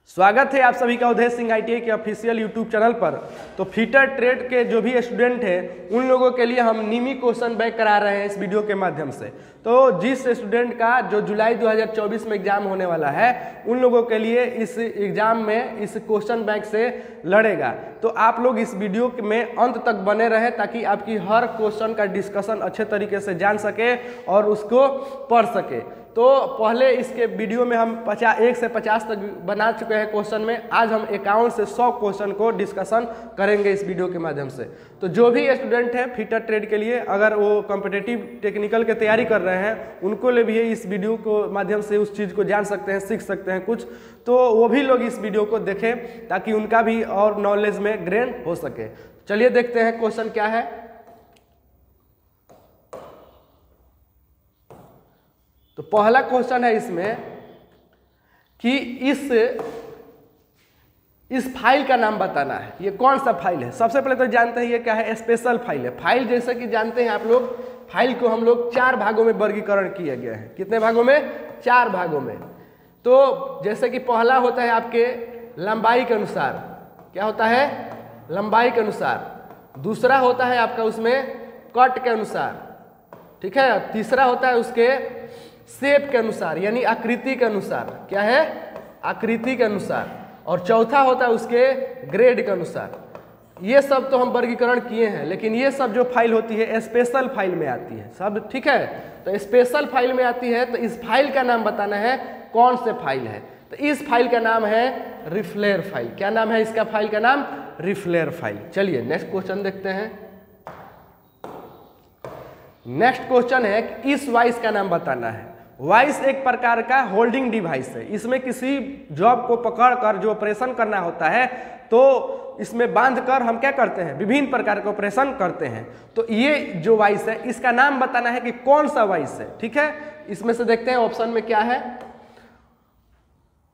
स्वागत है आप सभी का उदय सिंह ITI के ऑफिशियल यूट्यूब चैनल पर। तो फीटर ट्रेड के जो भी स्टूडेंट हैं उन लोगों के लिए हम निमी क्वेश्चन बैंक करा रहे हैं इस वीडियो के माध्यम से। तो जिस स्टूडेंट का जो जुलाई 2024 में एग्जाम होने वाला है उन लोगों के लिए इस एग्जाम में इस क्वेश्चन बैंक से लड़ेगा। तो आप लोग इस वीडियो में अंत तक बने रहें ताकि आपकी हर क्वेश्चन का डिस्कशन अच्छे तरीके से जान सके और उसको पढ़ सके। तो पहले इसके वीडियो में हम 1 से 50 तक बना चुके हैं क्वेश्चन में। आज हम 51 से 100 क्वेश्चन को डिस्कशन करेंगे इस वीडियो के माध्यम से। तो जो भी स्टूडेंट हैं फीटर ट्रेड के लिए, अगर वो कॉम्पिटिटिव टेक्निकल की तैयारी कर रहे हैं उनको लिए भी इस वीडियो को माध्यम से उस चीज़ को जान सकते हैं, सीख सकते हैं कुछ। तो वो भी लोग इस वीडियो को देखें ताकि उनका भी और नॉलेज में ग्रेन हो सके। चलिए देखते हैं क्वेश्चन क्या है। तो पहला क्वेश्चन है इसमें कि इस फाइल का नाम बताना है। ये कौन सा फाइल है? सबसे पहले तो जानते हैं ये क्या है, स्पेशल फाइल है। फाइल जैसे कि जानते हैं आप लोग, फाइल को हम लोग 4 भागों में वर्गीकरण किया गया है। कितने भागों में? 4 भागों में। तो जैसे कि पहला होता है आपके लंबाई के अनुसार, क्या होता है? लंबाई के अनुसार। दूसरा होता है आपका उसमें कट के अनुसार, ठीक है। तीसरा होता है उसके शेप के अनुसार यानी आकृति के अनुसार, क्या है? आकृति के अनुसार। और चौथा होता है उसके ग्रेड के अनुसार। ये सब तो हम वर्गीकरण किए हैं, लेकिन ये सब जो फाइल होती है स्पेशल फाइल में आती है सब, ठीक है। तो स्पेशल फाइल में आती है तो इस फाइल का नाम बताना है कौन से फाइल है। तो इस फाइल का नाम है रिफ्लेयर फाइल। क्या नाम है इसका? फाइल का नाम रिफ्लेयर फाइल। चलिए नेक्स्ट क्वेश्चन देखते हैं। नेक्स्ट क्वेश्चन है कि इस वाइस का नाम बताना है। वाइस एक प्रकार का होल्डिंग डिवाइस है। इसमें किसी जॉब को पकड़कर जो ऑपरेशन करना होता है तो इसमें बांधकर हम क्या करते हैं? विभिन्न प्रकार के ऑपरेशन करते हैं। तो ये जो वाइस है इसका नाम बताना है कि कौन सा वाइस है, ठीक है। इसमें से देखते हैं ऑप्शन में क्या है।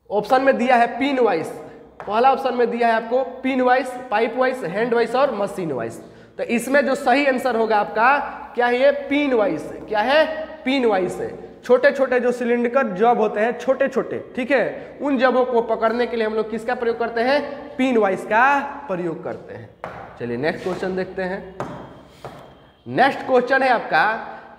ऑप्शन में दिया है पिन वाइस। पहला ऑप्शन में दिया है आपको pin vice, pipe vice, hand vice और मशीन वाइस। तो इसमें जो सही आंसर होगा आपका क्या है? ये पिन वाइस है। क्या है? पिन वाइस है। छोटे छोटे जो सिलिंड्रिकल जॉब होते हैं, छोटे छोटे, ठीक है, उन जॉबों को पकड़ने के लिए हम लोग किसका प्रयोग करते हैं? पिन वाइस का प्रयोग करते हैं। चलिए नेक्स्ट क्वेश्चन देखते हैं। नेक्स्ट क्वेश्चन है आपका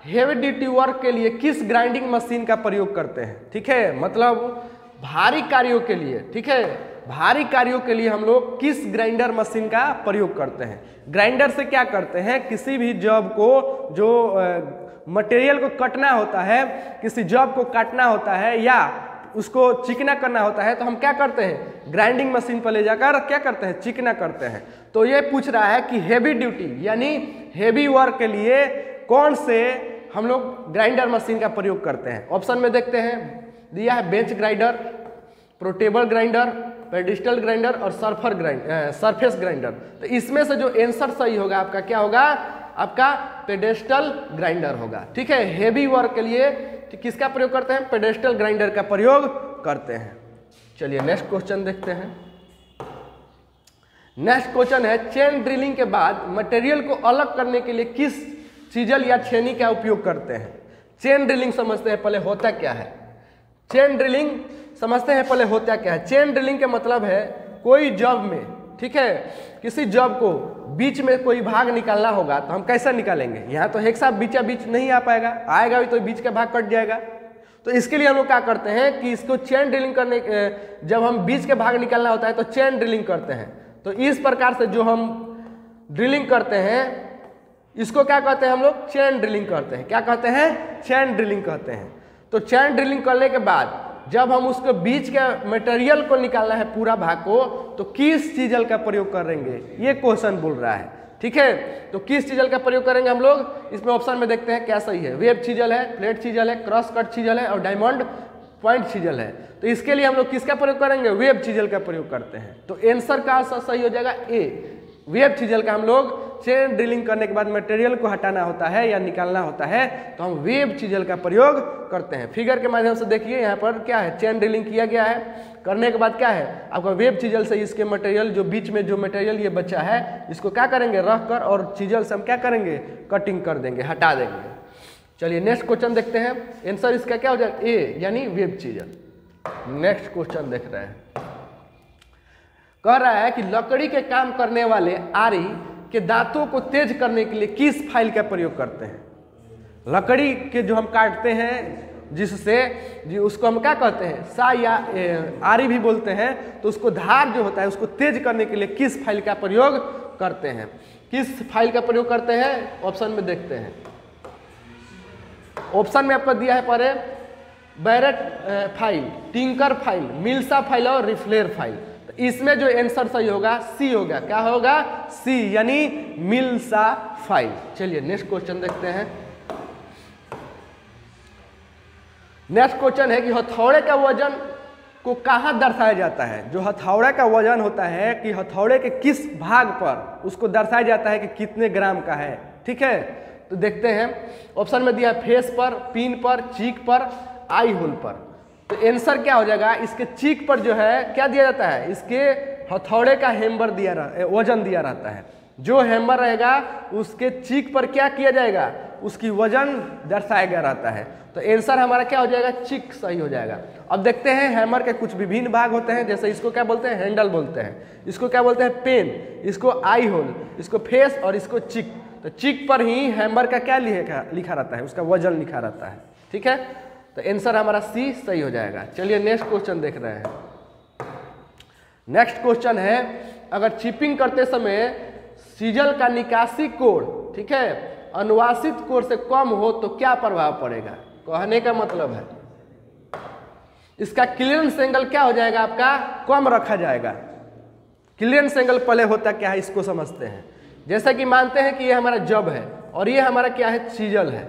हेवी ड्यूटी वर्क के लिए किस ग्राइंडिंग मशीन का प्रयोग करते हैं, ठीक है। मतलब भारी कार्यों के लिए, ठीक है, भारी कार्यों के लिए हम लोग किस ग्राइंडर मशीन का प्रयोग करते हैं? ग्राइंडर से क्या करते हैं? किसी भी जॉब को जो मटेरियल को कटना होता है, किसी जॉब को काटना होता है या उसको चिकना करना होता है तो हम क्या करते हैं? ग्राइंडिंग मशीन पर ले जाकर क्या करते हैं? चिकना करते हैं। तो ये पूछ रहा है कि हेवी ड्यूटी यानी हेवी वर्क के लिए कौन से हम लोग ग्राइंडर मशीन का प्रयोग करते हैं। ऑप्शन में देखते हैं, दिया है bench grinder, portable grinder, pedestal grinder और सरफेस ग्राइंडर। तो इसमें से जो आंसर सही होगा आपका क्या होगा? आपका पेडेस्टल ग्राइंडर होगा, ठीक है। हेवी वर्क के लिए किसका प्रयोग करते हैं? पेडेस्टल ग्राइंडर का प्रयोग करते हैं। चलिए नेक्स्ट क्वेश्चन देखते हैं। नेक्स्ट क्वेश्चन है चेन ड्रिलिंग के बाद मटेरियल को अलग करने के लिए किस चीजल या छेनी का उपयोग करते हैं? चेन ड्रिलिंग समझते हैं पहले होता क्या है। चेन ड्रिलिंग समझते हैं पहले होता क्या है। चेन ड्रिलिंग का मतलब है कोई जॉब में, ठीक है, किसी जॉब को बीच में कोई भाग निकालना होगा तो हम कैसे निकालेंगे? यहाँ तो एक साथ बीचा बीच नहीं आ पाएगा, आएगा भी तो बीच का भाग कट जाएगा। तो इसके लिए हम लोग क्या करते हैं कि इसको चेन ड्रिलिंग करने, जब हम बीच के भाग निकालना होता है तो चेन ड्रिलिंग करते हैं। तो इस प्रकार से जो हम ड्रिलिंग करते हैं इसको क्या कहते हैं? हम लोग चेन ड्रिलिंग करते हैं। क्या कहते हैं? चेन ड्रिलिंग कहते हैं। तो चेन ड्रिलिंग करने के बाद जब हम उसको बीच के मटेरियल को निकालना है पूरा भाग को, तो किस चीजल का प्रयोग करेंगे? ये क्वेश्चन बोल रहा है, ठीक है। तो किस चीजल का प्रयोग करेंगे हम लोग? इसमें ऑप्शन में देखते हैं क्या सही है। वेब चीजल है, फ्लैट चीजल है, क्रॉस कट चीजल है और डायमंड पॉइंट चीजल है। तो इसके लिए हम लोग किसका प्रयोग करेंगे? वेब चीजल का प्रयोग करते हैं। तो आंसर का सही हो जाएगा ए, वेब चीजल का। हम लोग चेन ड्रिलिंग करने के बाद मटेरियल को हटाना होता है या निकालना होता है तो हम वेब चीजल का प्रयोग करते हैं। फिगर के माध्यम से देखिए यहाँ पर क्या है, चेन ड्रिलिंग किया गया है। करने के बाद क्या है आपका वेब चीजल से इसके मटेरियल जो बीच में जो मटेरियल ये बचा है इसको क्या करेंगे? रख कर और चीजल से हम क्या करेंगे? कटिंग कर देंगे, हटा देंगे। चलिए नेक्स्ट क्वेश्चन देखते हैं। आंसर इसका क्या हो जाएगा? ए यानी वेब चीजल। नेक्स्ट क्वेश्चन देख रहे हैं। कह रहा है कि लकड़ी के काम करने वाले आरी के दांतों को तेज करने के लिए किस फाइल का प्रयोग करते हैं? लकड़ी के जो हम काटते हैं जिससे जी उसको हम क्या कहते हैं, सा या आरी भी बोलते हैं, तो उसको धार जो होता है उसको तेज करने के लिए किस फाइल का प्रयोग करते हैं? किस फाइल का प्रयोग करते हैं? ऑप्शन में देखते हैं। ऑप्शन में आपको दिया है पहले barrette file, tinker file, mill saw file और रिफ्लेर फाइल। तो इसमें जो आंसर सही होगा सी होगा। क्या होगा? सी, यानी मिल्सा फाइल। चलिए नेक्स्ट क्वेश्चन देखते हैं। नेक्स्ट क्वेश्चन है कि हथौड़े का वजन को कहाँ दर्शाया जाता है? जो हथौड़े का वजन होता है कि हथौड़े के किस भाग पर उसको दर्शाया जाता है कि कितने ग्राम का है। ठीक है, तो देखते हैं। ऑप्शन में दिया फेस पर, पिन पर, चीक पर, आई होल पर। तो आंसर क्या हो जाएगा? इसके चीक पर जो है क्या दिया जाता है? इसके हथौड़े का हैमर वजन दिया रहता है। जो हैमर रहेगा उसके चीक पर क्या किया जाएगा? उसकी वजन दर्शाया गया रहता है। तो आंसर हमारा क्या हो जाएगा? चिक सही हो जाएगा। अब देखते हैं हैमर के कुछ विभिन्न भाग होते हैं, जैसे इसको क्या बोलते हैं? हैंडल बोलते हैं, इसको क्या बोलते हैं? पेन, इसको आई होल, इसको फेस और इसको चिक। तो चिक पर ही हैमर का क्या लिखा रहता है? उसका वजन लिखा रहता है। ठीक है, तो आंसर हमारा सी सही हो जाएगा। चलिए नेक्स्ट क्वेश्चन देख रहे हैं। नेक्स्ट क्वेश्चन है, अगर चिपिंग करते समय सीजल का निकासी कोण, ठीक है, अनुवांशिक कोण से कम हो तो क्या प्रभाव पड़ेगा? कहने का मतलब है इसका क्लियरेंस एंगल क्या हो जाएगा? आपका कम रखा जाएगा। क्लियरेंस एंगल पहले होता क्या है इसको समझते हैं। जैसे कि मानते हैं कि ये हमारा जब है और ये हमारा क्या है? सीजल है।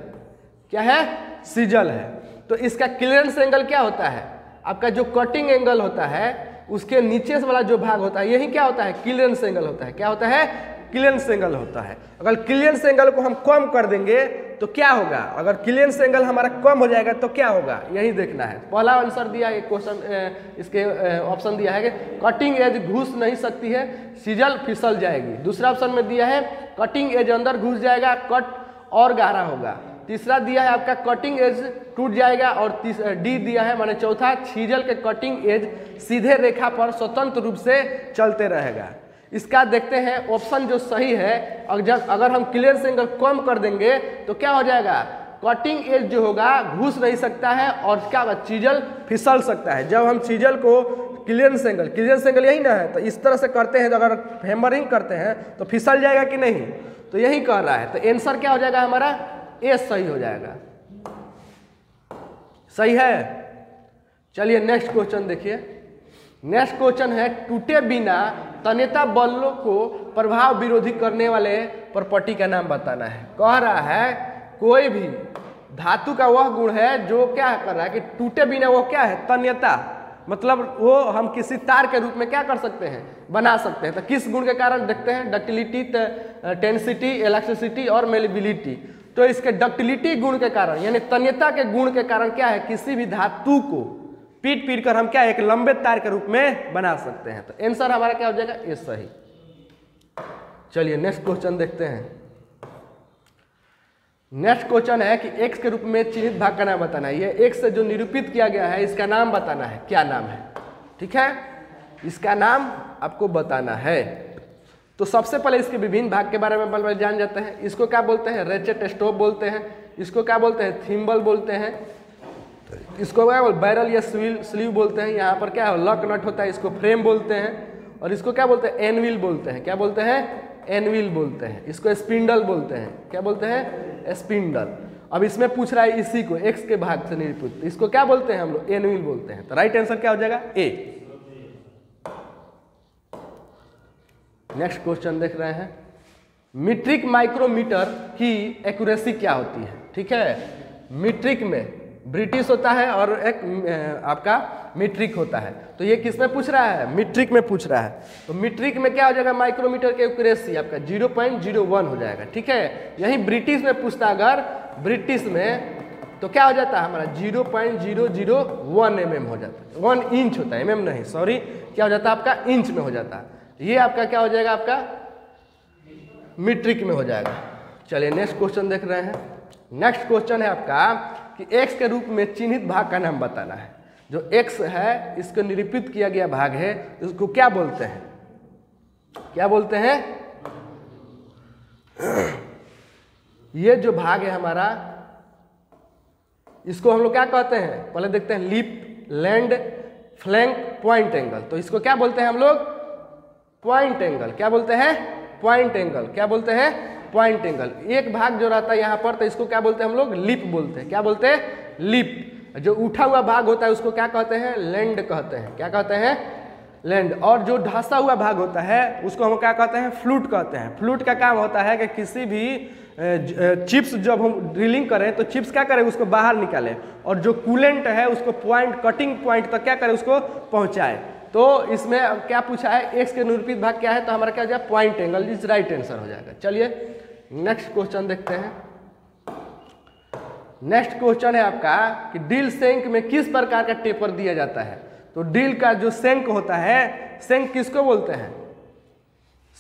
क्या है? सीजल है। तो इसका क्लियरेंस एंगल क्या होता है? आपका जो कटिंग एंगल होता है उसके नीचे से वाला जो भाग होता है यही क्या होता है? क्लियरेंस एंगल होता है। क्या होता है? क्लियरेंस एंगल होता है। अगर क्लियरेंस एंगल को हम कम कर देंगे तो क्या होगा? अगर क्लियरेंस एंगल हमारा कम हो जाएगा तो क्या होगा? यही देखना है। पहला आंसर दिया है क्वेश्चन, इसके ऑप्शन दिया है कि कटिंग एज घुस नहीं सकती है, सीजल फिसल जाएगी। दूसरा ऑप्शन में दिया है कटिंग एज अंदर घुस जाएगा, कट और गहरा होगा। तीसरा दिया है आपका कटिंग एज टूट जाएगा। और डी दिया है माने चौथा, सीजल के कटिंग एज सीधे रेखा पर स्वतंत्र रूप से चलते रहेगा। इसका देखते हैं ऑप्शन जो सही है, अगर हम क्लियरेंस एंगल कम कर देंगे तो क्या हो जाएगा? कटिंग एज जो होगा घुस नहीं सकता है और क्या होगा? सीजल फिसल सकता है। जब हम सीजल को क्लियरेंस एंगल यही ना है, तो इस तरह से करते हैं, तो अगर हैमरिंग करते हैं तो फिसल जाएगा कि नहीं? तो यही कह रहा है। तो आंसर क्या हो जाएगा हमारा? ए सही हो जाएगा। सही है। चलिए नेक्स्ट क्वेश्चन देखिए। नेक्स्ट क्वेश्चन है, टूटे बिना तन्यता बलों को प्रभाव विरोधी करने वाले प्रॉपर्टी का नाम बताना है। कह रहा है कोई भी धातु का वह गुण है जो क्या कर रहा है कि टूटे बिना वो क्या है? तन्यता, मतलब वो हम किसी तार के रूप में क्या कर सकते हैं? बना सकते हैं। तो किस गुण के कारण देखते हैं? डक्टिलिटी, टेंसिटी, इलास्टिसिटी और मेलेबिलिटी। तो इसके डक्टिलिटी गुण के कारण यानी तन्यता के गुण के कारण क्या है? किसी भी धातु को पीट कर हम क्या एक लंबे तार के रूप में बना सकते हैं। तो आंसर हमारा क्या हो जाएगा? ये सही। चलिए नेक्स्ट क्वेश्चन देखते हैं। नेक्स्ट क्वेश्चन है कि x के रूप में चिन्हित भाग का नाम बताना है। ये x से जो निरूपित किया गया है इसका नाम बताना है। क्या नाम है? ठीक है, इसका नाम आपको बताना है। तो सबसे पहले इसके विभिन्न भाग के बारे में जान जाते हैं। इसको क्या बोलते हैं? रेचेट स्टोव बोलते हैं। इसको क्या बोलते हैं? थिम्बल बोलते हैं। इसको क्या बोलते? बैरल या स्लीव बोलते हैं। यहाँ पर क्या है? लक नट होता है, इसको फ्रेम बोलते हैं। और इसको क्या बोलते हैं? एनविल बोलते हैं। क्या बोलते हैं? एनविल बोलते हैं। इसको स्पिंडल बोलते हैं। क्या बोलते हैं? स्पिंडल। अब इसमें पूछ रहा है इसी को x के भाग से निरूपित, इसको क्या बोलते हैं हम लोग? एनविल बोलते हैं। तो राइट आंसर क्या हो जाएगा? ए। नेक्स्ट क्वेश्चन देख रहे हैं। मीट्रिक माइक्रोमीटर की एक्यूरेसी क्या होती है? ठीक है, मीट्रिक में ब्रिटिश होता है और एक आपका मीट्रिक होता है। तो ये किस में पूछ रहा है? मीट्रिक में पूछ रहा है। तो मीट्रिक में क्या हो जाएगा? माइक्रोमीटर की एक्यूरेसी आपका 0.01 हो जाएगा। ठीक है, यही ब्रिटिश में पूछता अगर ब्रिटिश में तो क्या हो जाता है हमारा? 0.001 mm हो जाता है। 1 इंच होता है, mm नहीं, सॉरी, क्या हो जाता है आपका? इंच में हो जाता है। ये आपका क्या हो जाएगा? आपका मीट्रिक में हो जाएगा। चलिए नेक्स्ट क्वेश्चन देख रहे हैं। नेक्स्ट क्वेश्चन है आपका कि x के रूप में चिन्हित भाग का नाम बताना है। जो x है इसको निरूपित किया गया भाग है, इसको क्या बोलते हैं? क्या बोलते हैं? ये जो भाग है हमारा, इसको हम लोग क्या कहते हैं? पहले देखते हैं, lip, land, flank, point angle. तो इसको क्या बोलते हैं हम लोग? Point angle. क्या बोलते हैं? Point angle. क्या बोलते हैं? Point angle. एक भाग जो रहता है यहाँ पर, तो इसको क्या बोलते हैं हम लोग? लिप बोलते हैं। क्या बोलते हैं? लिप। जो उठा हुआ भाग होता है उसको क्या कहते हैं? लैंड कहते हैं। क्या कहते हैं? लैंड। और जो धंसा हुआ भाग होता है उसको हम क्या कहते हैं? फ्लूट कहते हैं। फ्लूट का काम होता है कि किसी भी चिप्स जब हम ड्रिलिंग करें तो चिप्स क्या करें? उसको बाहर निकालें, और जो कूलेंट है उसको पॉइंट, कटिंग पॉइंट तक क्या करें? उसको पहुंचाए। तो इसमें क्या पूछा है? एक्स के निरूपित भाग क्या है? तो हमारा क्या हो जाएगा? Point angle is right answer हो जाएगा। चलिए नेक्स्ट क्वेश्चन देखते हैं। नेक्स्ट क्वेश्चन है आपका कि ड्रिल सेंक में किस प्रकार का टेपर दिया जाता है? तो ड्रिल का जो सेंक होता है, सेंक किसको बोलते हैं?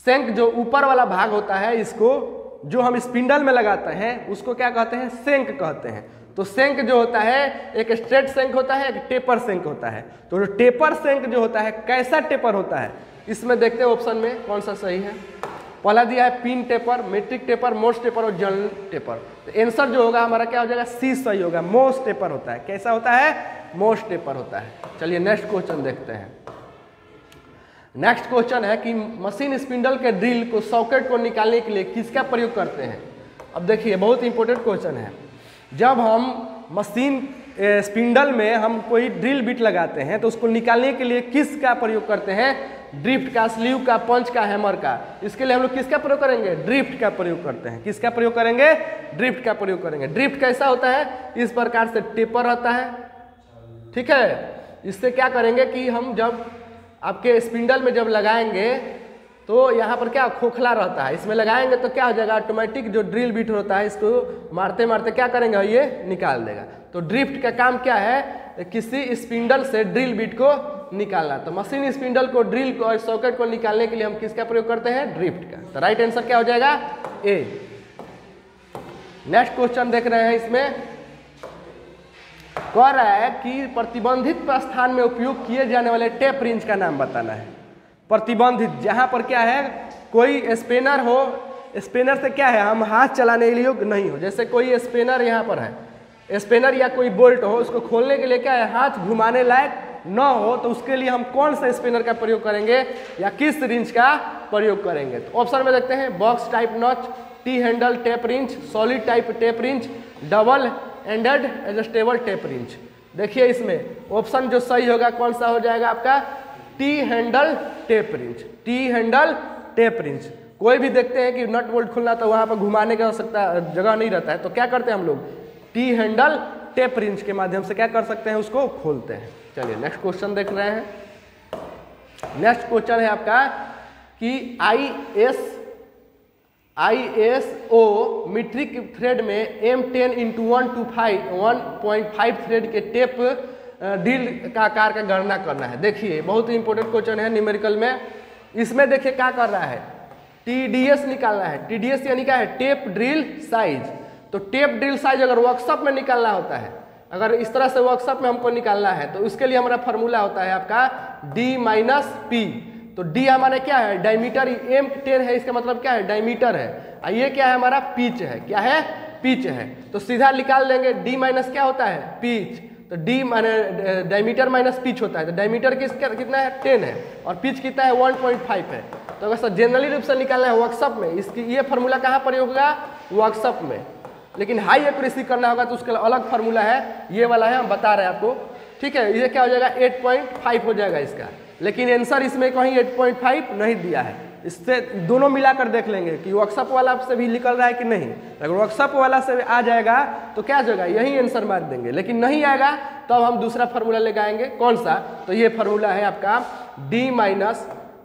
सेंक जो ऊपर वाला भाग होता है, इसको जो हम स्पिंडल में लगाते हैं उसको क्या कहते हैं? सेंक कहते हैं। तो सेंक जो होता है, एक स्ट्रेट सेंक होता है, एक टेपर सेंक होता है। तो जो टेपर सेंक जो होता है, कैसा टेपर होता है? इसमें देखते हैं ऑप्शन में कौन सा सही है। पहला दिया है पिन टेपर, मेट्रिक टेपर, मोस्ट टेपर और जनरल टेपर। तो आंसर जो होगा हमारा क्या हो जाएगा? सी सही होगा। मोस्ट टेपर होता है। कैसा होता है? मोस्ट टेपर होता है। चलिए नेक्स्ट क्वेश्चन देखते हैं। नेक्स्ट क्वेश्चन है कि मशीन स्पिंडल के ड्रिल को सॉकेट को निकालने के लिए किसका प्रयोग करते हैं? अब देखिए बहुत इंपॉर्टेंट क्वेश्चन है। जब हम मशीन स्पिंडल में हम कोई ड्रिल बिट लगाते हैं तो उसको निकालने के लिए किसका प्रयोग करते हैं? ड्रिफ्ट का, स्लीव का, पंच का, हैमर का। इसके लिए हम लोग किसका प्रयोग करेंगे? ड्रिफ्ट का प्रयोग करते हैं। किसका प्रयोग करेंगे? ड्रिफ्ट का प्रयोग करेंगे। ड्रिफ्ट कैसा होता है? इस प्रकार से टेपर रहता है, ठीक है। इससे क्या करेंगे कि हम जब आपके स्पिंडल में जब लगाएंगे तो यहाँ पर क्या खोखला रहता है, इसमें लगाएंगे तो क्या हो जाएगा? ऑटोमेटिक जो ड्रिल बिट होता है इसको मारते मारते क्या करेंगे? ये निकाल देगा। तो ड्रिफ्ट का काम क्या है? किसी स्पिंडल से ड्रिल बिट को निकालना। तो मशीन स्पिंडल को, ड्रिल को और सॉकेट को निकालने के लिए हम किसका प्रयोग करते हैं? ड्रिफ्ट का। तो राइट आंसर क्या हो जाएगा? ए। नेक्स्ट क्वेश्चन देख रहे हैं। इसमें कह रहा है कि प्रतिबंधित प्रस्थान में उपयोग किए जाने वाले टेप रिंच का नाम बताना है। प्रतिबंधित, जहां पर क्या है? कोई स्पिनर हो, स्पिनर से क्या है? हम हाथ चलाने के लिए योग्य नहीं हो। जैसे कोई स्पिनर यहाँ पर है, स्पिनर या कोई बोल्ट हो, उसको खोलने के लिए क्या है? हाथ घुमाने लायक न हो। तो उसके लिए हम कौन सा स्पिनर का प्रयोग करेंगे या किस रिंच का प्रयोग करेंगे? तो ऑप्शन में देखते हैं, box type notch, T handle tape wrench, solid type tape wrench, double ended adjustable tape wrench. देखिए इसमें ऑप्शन जो सही होगा कौन सा हो जाएगा आपका? T handle tape wrench. T handle tape wrench. कोई भी देखते हैं कि नट बोल्ट खुलना तो वहां पर घुमाने की आवश्यकता जगह नहीं रहता है, तो क्या करते हैं हम लोग? टी हैंडल टेप रिंच के माध्यम से क्या कर सकते हैं? उसको खोलते हैं। चलिए नेक्स्ट क्वेश्चन देख रहे हैं। नेक्स्ट क्वेश्चन है आपका कि ISO मीट्रिक थ्रेड में M10x1.5 थ्रेड के टेप ड्रिल का आकार का गणना करना है। देखिए बहुत ही इंपॉर्टेंट क्वेश्चन है न्यूमेरिकल में। इसमें देखिए क्या कर रहा है? TDS निकालना है। TDS यानी क्या है? Tape drill size. तो टेप ड्रिल साइज अगर वर्कशॉप में निकालना होता है, अगर इस तरह से वर्कशॉप में हमको निकालना है, तो उसके लिए हमारा फॉर्मूला होता है आपका D-P। तो D हमारा क्या है? डायमीटर। M10 है, इसका मतलब क्या है? डायमीटर है। और ये क्या है? हमारा पिच है। क्या है? पिच है। तो सीधा निकाल लेंगे। D माइनस क्या होता है? पिच। तो D माने डायमीटर माइनस पिच होता है। तो डायमीटर कितना है? 10 है, और पिच कितना है? 1.5 है। तो अगर जनरली रूप से निकालना है वर्कशॉप में, इसकी ये फार्मूला कहाँ प्रयोग होगा? वर्कशॉप में। लेकिन हाई एक्यूरेसी करना होगा तो उसके लिए अलग फार्मूला है, ये वाला है, हम बता रहे हैं आपको, ठीक है। ये क्या हो जाएगा? 8.5 हो जाएगा इसका। लेकिन आंसर इसमें कहीं 8.5 नहीं दिया है। इससे दोनों मिलाकर देख लेंगे कि वर्कशॉप वाला से भी निकल रहा है कि नहीं। अगर वर्कशॉप वाला से आ जाएगा तो क्या जगह यही आंसर मार देंगे। लेकिन नहीं आएगा तो अब हम दूसरा फार्मूला लेके आएंगे। कौन सा? तो ये फार्मूला है आपका D-,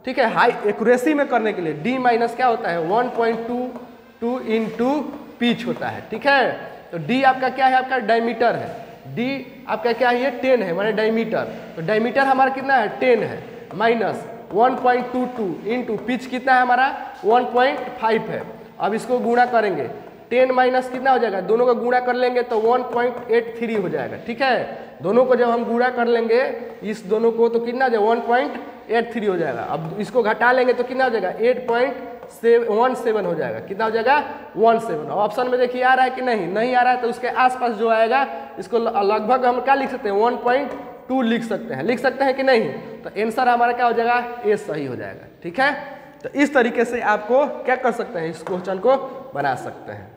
ठीक है। हाई एक्यूरेसी में करने के लिए D- क्या होता है? 1.22 इंटू पिच होता है, ठीक है। तो D आपका क्या है? आपका डायमीटर है। D आपका क्या है? ये 10 है, माने डायमीटर। तो डायमीटर हमारा कितना है? 10 है, माइनस 1.22 इंटू पिच कितना है हमारा? 1.5 है। अब इसको गुणा करेंगे, 10 माइनस कितना हो जाएगा? दोनों को गुणा कर लेंगे तो 1.83 हो जाएगा, ठीक है। दोनों को जब हम गुणा कर लेंगे इस दोनों को तो कितना हो जाएगा? 8.3 हो जाएगा। अब इसको घटा लेंगे तो कितना हो जाएगा 8.17 हो जाएगा। कितना हो जाएगा 17। ऑप्शन में देखिए आ रहा है कि नहीं आ रहा है, तो उसके आसपास जो आएगा इसको लगभग हम क्या लिख सकते हैं 1.2 लिख सकते हैं कि नहीं। तो आंसर हमारा क्या हो जाएगा ए सही हो जाएगा। ठीक है, तो इस तरीके से आपको क्या कर सकते हैं, इस क्वेश्चन को बना सकते हैं।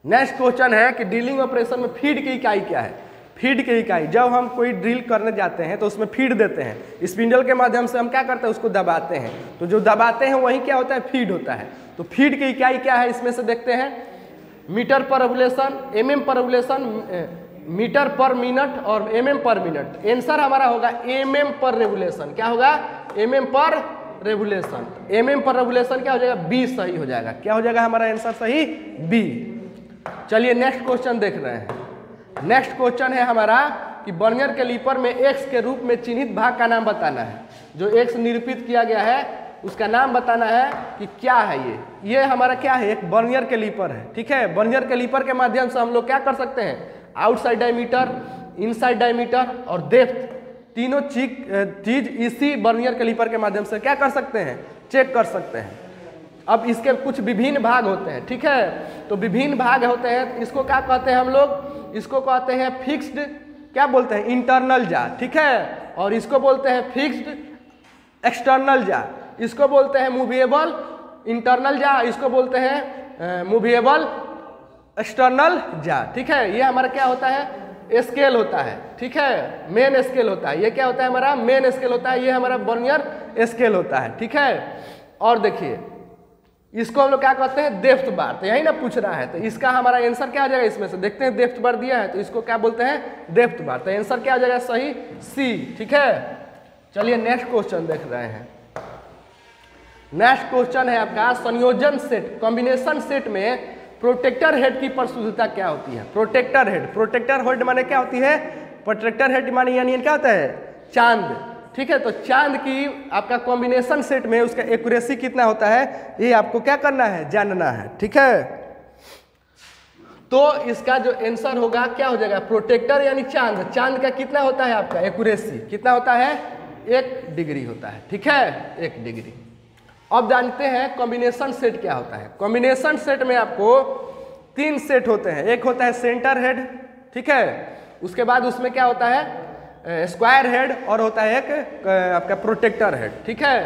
नेक्स्ट क्वेश्चन है कि ड्रिलिंग ऑपरेशन में फीड की इकाई क्या है। फीड की इकाई, जब हम कोई ड्रिल करने जाते हैं तो उसमें फीड देते हैं, स्पिंडल के माध्यम से हम क्या करते हैं उसको दबाते हैं, तो जो दबाते हैं वही क्या होता है फीड होता है। तो फीड की इकाई क्या है इसमें से देखते हैं, मीटर पर रेवोल्यूशन, एमएम पर रेवोल्यूशन, मीटर पर मिनट और एमएम पर मिनट। आंसर हमारा होगा एमएम पर रेवोल्यूशन। क्या होगा एमएम पर रेवोल्यूशन। एमएम पर रेवोल्यूशन क्या हो जाएगा बी सही हो जाएगा। क्या हो जाएगा हमारा आंसर सही बी। चलिए नेक्स्ट क्वेश्चन देख रहे हैं। नेक्स्ट क्वेश्चन है हमारा कि बर्नियर कैलिपर में एक्स के रूप में चिन्हित भाग का नाम बताना है। जो एक्स निरूपित किया गया है उसका नाम बताना है कि क्या है ये हमारा क्या है, एक बर्नियर कैलिपर है। ठीक है, बर्नियर कैलिपर के माध्यम से हम लोग क्या कर सकते हैं, आउटसाइड डायमीटर, इनसाइड डायमीटर और डेप्थ तीनों चीज इसी बर्नियर कैलिपर के माध्यम से क्या कर सकते हैं, चेक कर सकते हैं। अब इसके कुछ विभिन्न भाग होते हैं। ठीक है, तो विभिन्न भाग होते हैं, इसको क्या कहते हैं हम लोग, इसको कहते हैं फिक्स्ड, क्या बोलते हैं इंटरनल जा। ठीक है, और इसको बोलते हैं फिक्स्ड एक्सटर्नल जा, इसको बोलते हैं मूवेबल इंटरनल जा, इसको बोलते हैं मूवेबल एक्सटर्नल जा। ठीक है, ये हमारा क्या होता है स्केल होता है। ठीक है, मेन स्केल होता है। ये क्या होता है हमारा मेन स्केल होता है, ये हमारा बर्नियर स्केल होता है। ठीक है, और देखिए इसको हम लोग क्या कहते हैं डेप्थ बार। तो यही ना पूछ रहा है, तो इसका हमारा आंसर क्या आ जाएगा, इसमें से देखते हैं डेप्थ बार दिया है तो इसको क्या बोलते हैं डेप्थ बार। तो आंसर क्या आ जाएगा सही सी। ठीक है, चलिए नेक्स्ट क्वेश्चन देख रहे हैं। नेक्स्ट क्वेश्चन है आपका संयोजन सेट, कॉम्बिनेशन सेट में प्रोटेक्टर हेड की परिशुद्धता क्या होती है। प्रोटेक्टर हेड माने क्या होती है, प्रोटेक्टर हेड माने यानी क्या होता है चांद। ठीक है, तो चांद की आपका कॉम्बिनेशन सेट में उसका एक्यूरेसी कितना होता है ये आपको क्या करना है जानना है। ठीक है, तो इसका जो आंसर होगा क्या हो जाएगा, प्रोटेक्टर यानी चांद का कितना होता है आपका एक्यूरेसी कितना होता है 1 डिग्री होता है। ठीक है, 1 डिग्री। अब जानते हैं कॉम्बिनेशन सेट क्या होता है। कॉम्बिनेशन सेट में आपको 3 सेट होते हैं, एक होता है सेंटर हेड। ठीक है, उसके बाद उसमें क्या होता है स्क्वायर हेड और होता है एक आपका प्रोटेक्टर हेड। ठीक है,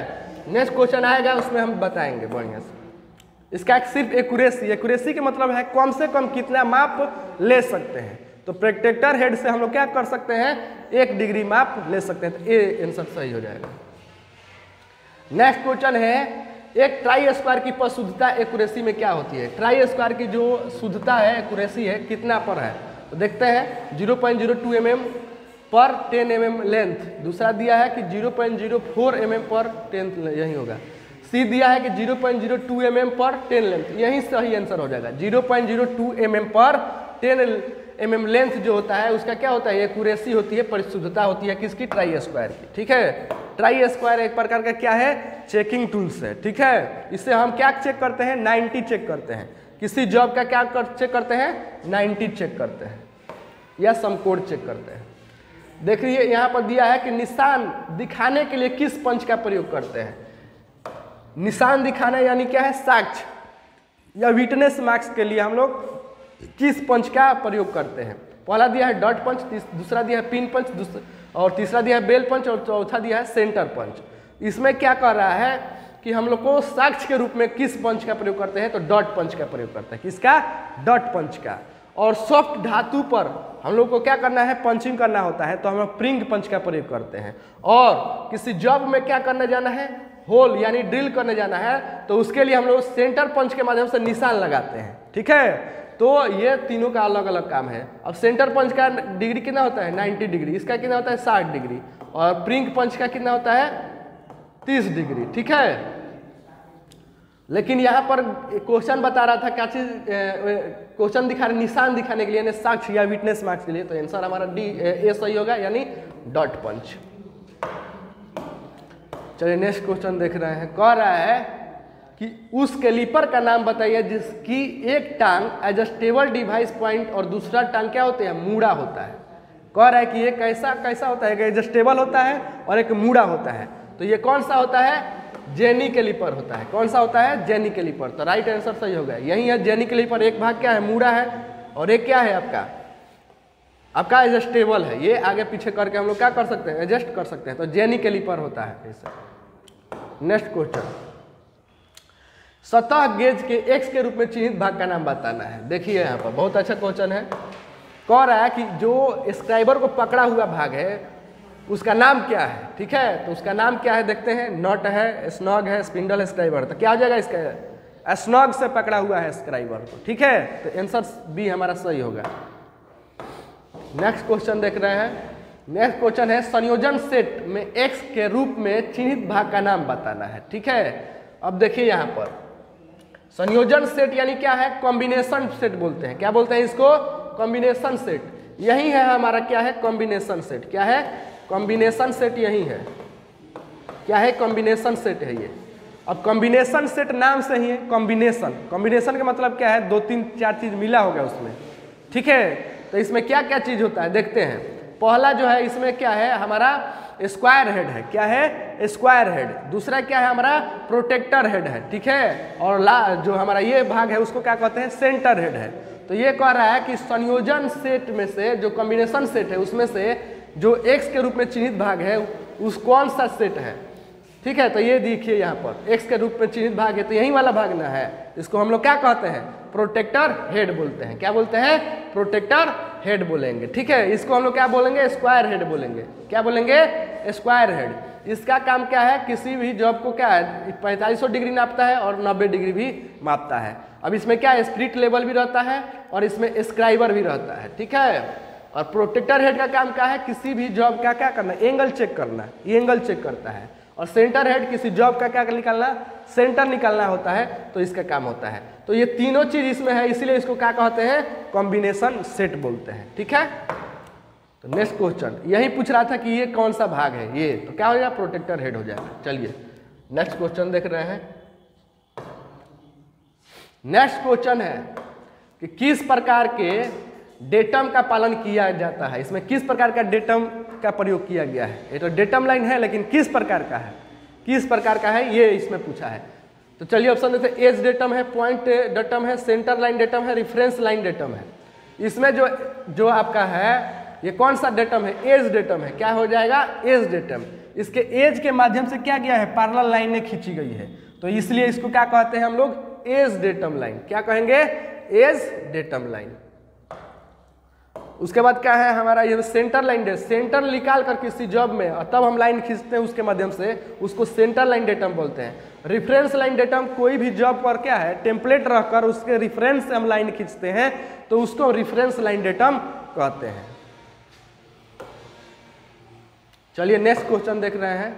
नेक्स्ट क्वेश्चन आएगा उसमें हम बताएंगे बढ़िया से। इसका एक सिर्फ एक्यूरेसी के मतलब है कम से कम कितना माप ले सकते हैं। तो प्रोटेक्टर हेड से हम लोग क्या कर सकते हैं 1 डिग्री माप ले सकते हैं। तो ये आंसर सही हो जाएगा। नेक्स्ट क्वेश्चन है एक ट्राई स्क्वायर की शुद्धता एक्यूरेसी में क्या होती है। ट्राई स्क्वायर की जो शुद्धता है एक्यूरेसी है कितना पर है, तो देखते हैं 0.02 mm पर 10 mm लेंथ। दूसरा दिया है कि 0.04 mm पर 10 यही होगा। सी दिया है कि 0.02 mm पर 10 लेंथ, यही सही आंसर हो जाएगा। 0.02 mm पर 10 mm लेंथ जो होता है उसका क्या होता है एक्यूरेसी होती है, परिशुद्धता होती है किसकी ट्राई स्क्वायर की। ठीक है, ट्राई स्क्वायर एक प्रकार का क्या है चेकिंग टूल्स है। ठीक है, इससे हम क्या चेक करते हैं 90 चेक करते हैं। किसी जॉब का क्या चेक करते हैं 90 चेक करते हैं या सम कोड चेक करते हैं। देखिए यहाँ पर दिया है कि निशान दिखाने के लिए किस पंच का प्रयोग करते हैं। निशान दिखाना यानी क्या है साक्ष्य या विटनेस मार्क्स के लिए हम लोग किस पंच का प्रयोग करते हैं। पहला दिया है डॉट पंच, दूसरा दिया है पिन पंच, और तीसरा दिया है बेल पंच और चौथा दिया है सेंटर पंच। इसमें क्या कर रहा है कि हम लोग को साक्ष्य के रूप में किस पंच का प्रयोग करते हैं, तो डॉट पंच का प्रयोग करते हैं। किसका डॉट पंच का। और सॉफ्ट धातु पर हम लोग को क्या करना है पंचिंग करना होता है, तो हम लोग प्रिंग पंच का प्रयोग करते हैं। और किसी जॉब में क्या करने जाना है होल यानी ड्रिल करने जाना है, तो उसके लिए हम लोग सेंटर पंच के माध्यम से निशान लगाते हैं। ठीक है, तो ये तीनों का अलग अलग काम है। अब सेंटर पंच का डिग्री कितना होता है 90 डिग्री, इसका कितना होता है 60 डिग्री, और प्रिंग पंच का कितना होता है 30 डिग्री। ठीक है, लेकिन यहाँ पर क्वेश्चन बता रहा था क्या चीज, क्वेश्चन दिखा रहे निशान दिखाने के लिए यानी साक्ष्य या विटनेस मार्क्स के लिए, तो आंसर हमारा ए सही होगा यानी डॉट पंच। चलिए नेक्स्ट क्वेश्चन देख रहे हैं। कह रहा है कि उस कैलिपर का नाम बताइए जिसकी एक टांग एडजस्टेबल डिवाइस पॉइंट और दूसरा टांग क्या होते हैं मूड़ा होता है। कह रहा है कि ये कैसा कैसा होता है, एडजस्टेबल होता है और एक मुड़ा होता है। तो ये कौन सा होता है, जेनी कैलिपर होता है। कौन सा होता है, जेनी कैलिपर। तो राइट आंसर सही हो गया, यही है जेनी कैलिपर। एक भाग क्या है, मुड़ा है, और एक क्या है आपका एडजस्टेबल है। ये आगे पीछे करके हम लोग क्या कर सकते हैं, एडजस्ट कर सकते हैं। तो जेनी कैलिपर होता है ऐसा। नेक्स्ट क्वेश्चन, सतह गेज के एक्स के रूप में चिन्हित भाग का नाम बताना है। देखिए यहाँ पर बहुत अच्छा क्वेश्चन है। कह रहा है कि जो स्क्राइबर को पकड़ा हुआ भाग है उसका नाम क्या है। ठीक है, तो उसका नाम क्या है देखते हैं। नट है, स्नॉग है, स्पिंडल है, स्क्राइबर। तो क्या हो जाएगा इसका, स्नॉग से पकड़ा हुआ है स्क्राइबर को। ठीक है, तो आंसर बी हमारा सही होगा। नेक्स्ट क्वेश्चन देख रहे हैं। नेक्स्ट क्वेश्चन है, संयोजन सेट में एक्स के रूप में चिन्हित भाग का नाम बताना है। ठीक है, अब देखिए यहाँ पर संयोजन सेट यानी क्या है, कॉम्बिनेशन सेट बोलते हैं। क्या बोलते हैं इसको, कॉम्बिनेशन सेट। यही है हमारा क्या है, कॉम्बिनेशन सेट। क्या है, कॉम्बिनेशन सेट यही है। क्या है, कॉम्बिनेशन सेट है ये। अब कॉम्बिनेशन सेट नाम से ही है कॉम्बिनेशन। कॉम्बिनेशन का मतलब क्या है, 2 3 4 चीज मिला होगा उसमें। ठीक है, तो इसमें क्या क्या चीज होता है देखते हैं। पहला जो है इसमें क्या है, हमारा स्क्वायर हेड है। क्या है, स्क्वायर हेड। दूसरा क्या है, हमारा प्रोटेक्टर हेड है। ठीक है, और जो हमारा ये भाग है उसको क्या कहते हैं, सेंटर हेड है। तो ये कह रहा है कि संयोजन सेट में से, जो कॉम्बिनेशन सेट है उसमें से जो एक्स के रूप में चिन्हित भाग है उस कौन सा सेट है। ठीक है, तो ये देखिए यहाँ पर एक्स के रूप में चिन्हित भाग है, तो यही वाला भाग ना है। इसको हम लोग क्या कहते हैं, प्रोटेक्टर हेड बोलते हैं। क्या बोलते हैं, प्रोटेक्टर हेड बोलेंगे। ठीक है, इसको हम लोग क्या बोलेंगे, स्क्वायर हेड बोलेंगे। क्या बोलेंगे, स्क्वायर हेड। इसका काम क्या है, किसी भी जॉब को क्या है 4500 डिग्री नापता है और 90 डिग्री भी मापता है। अब इसमें क्या है, स्प्रिट लेवल भी रहता है और इसमें स्क्राइबर भी रहता है। ठीक है, और प्रोटेक्टर हेड का काम क्या है, किसी भी जॉब का क्या करना, एंगल चेक करना। ये एंगल चेक करता है। और सेंटर हेड किसी जॉब का क्या निकालना, सेंटर निकालना होता है, तो इसका काम होता है। तो ये तीनों चीज इसमें है, इसीलिए इसको क्या कहते हैं, कॉम्बिनेशन सेट बोलते हैं। ठीक है, तो नेक्स्ट क्वेश्चन यही पूछ रहा था कि ये कौन सा भाग है, ये तो क्या हो जाएगा, प्रोटेक्टर हेड हो जाएगा। चलिए नेक्स्ट क्वेश्चन देख रहे हैं। नेक्स्ट क्वेश्चन है कि किस प्रकार के डेटम का पालन किया जाता है। इसमें किस प्रकार का डेटम का प्रयोग किया गया है। ये तो डेटम लाइन है, लेकिन किस प्रकार का है, किस प्रकार का है ये इसमें पूछा है। तो चलिए ऑप्शन देते हैं। एज डेटम है, पॉइंट डेटम है, सेंटर लाइन डेटम है, रेफरेंस लाइन डेटम है। इसमें जो आपका है ये कौन सा डेटम है, एज डेटम है। क्या हो जाएगा, एज डेटम। इसके एज के माध्यम से क्या गया है, पैरेलल लाइनें खींची गई है, तो इसलिए इसको क्या कहते हैं हम लोग, एज डेटम लाइन। क्या कहेंगे, एज डेटम लाइन। उसके बाद क्या है हमारा ये सेंटर लाइन डेटम। सेंटर निकाल कर किसी जॉब में और तब हम लाइन खींचते हैं उसके माध्यम से, उसको सेंटर लाइन डेटम बोलते हैं। रेफरेंस लाइन डेटम, कोई भी जॉब पर क्या है टेम्पलेट रखकर उसके रेफरेंस से हम लाइन खींचते हैं, तो उसको रेफरेंस लाइन डेटम कहते हैं। चलिए नेक्स्ट क्वेश्चन देख रहे हैं।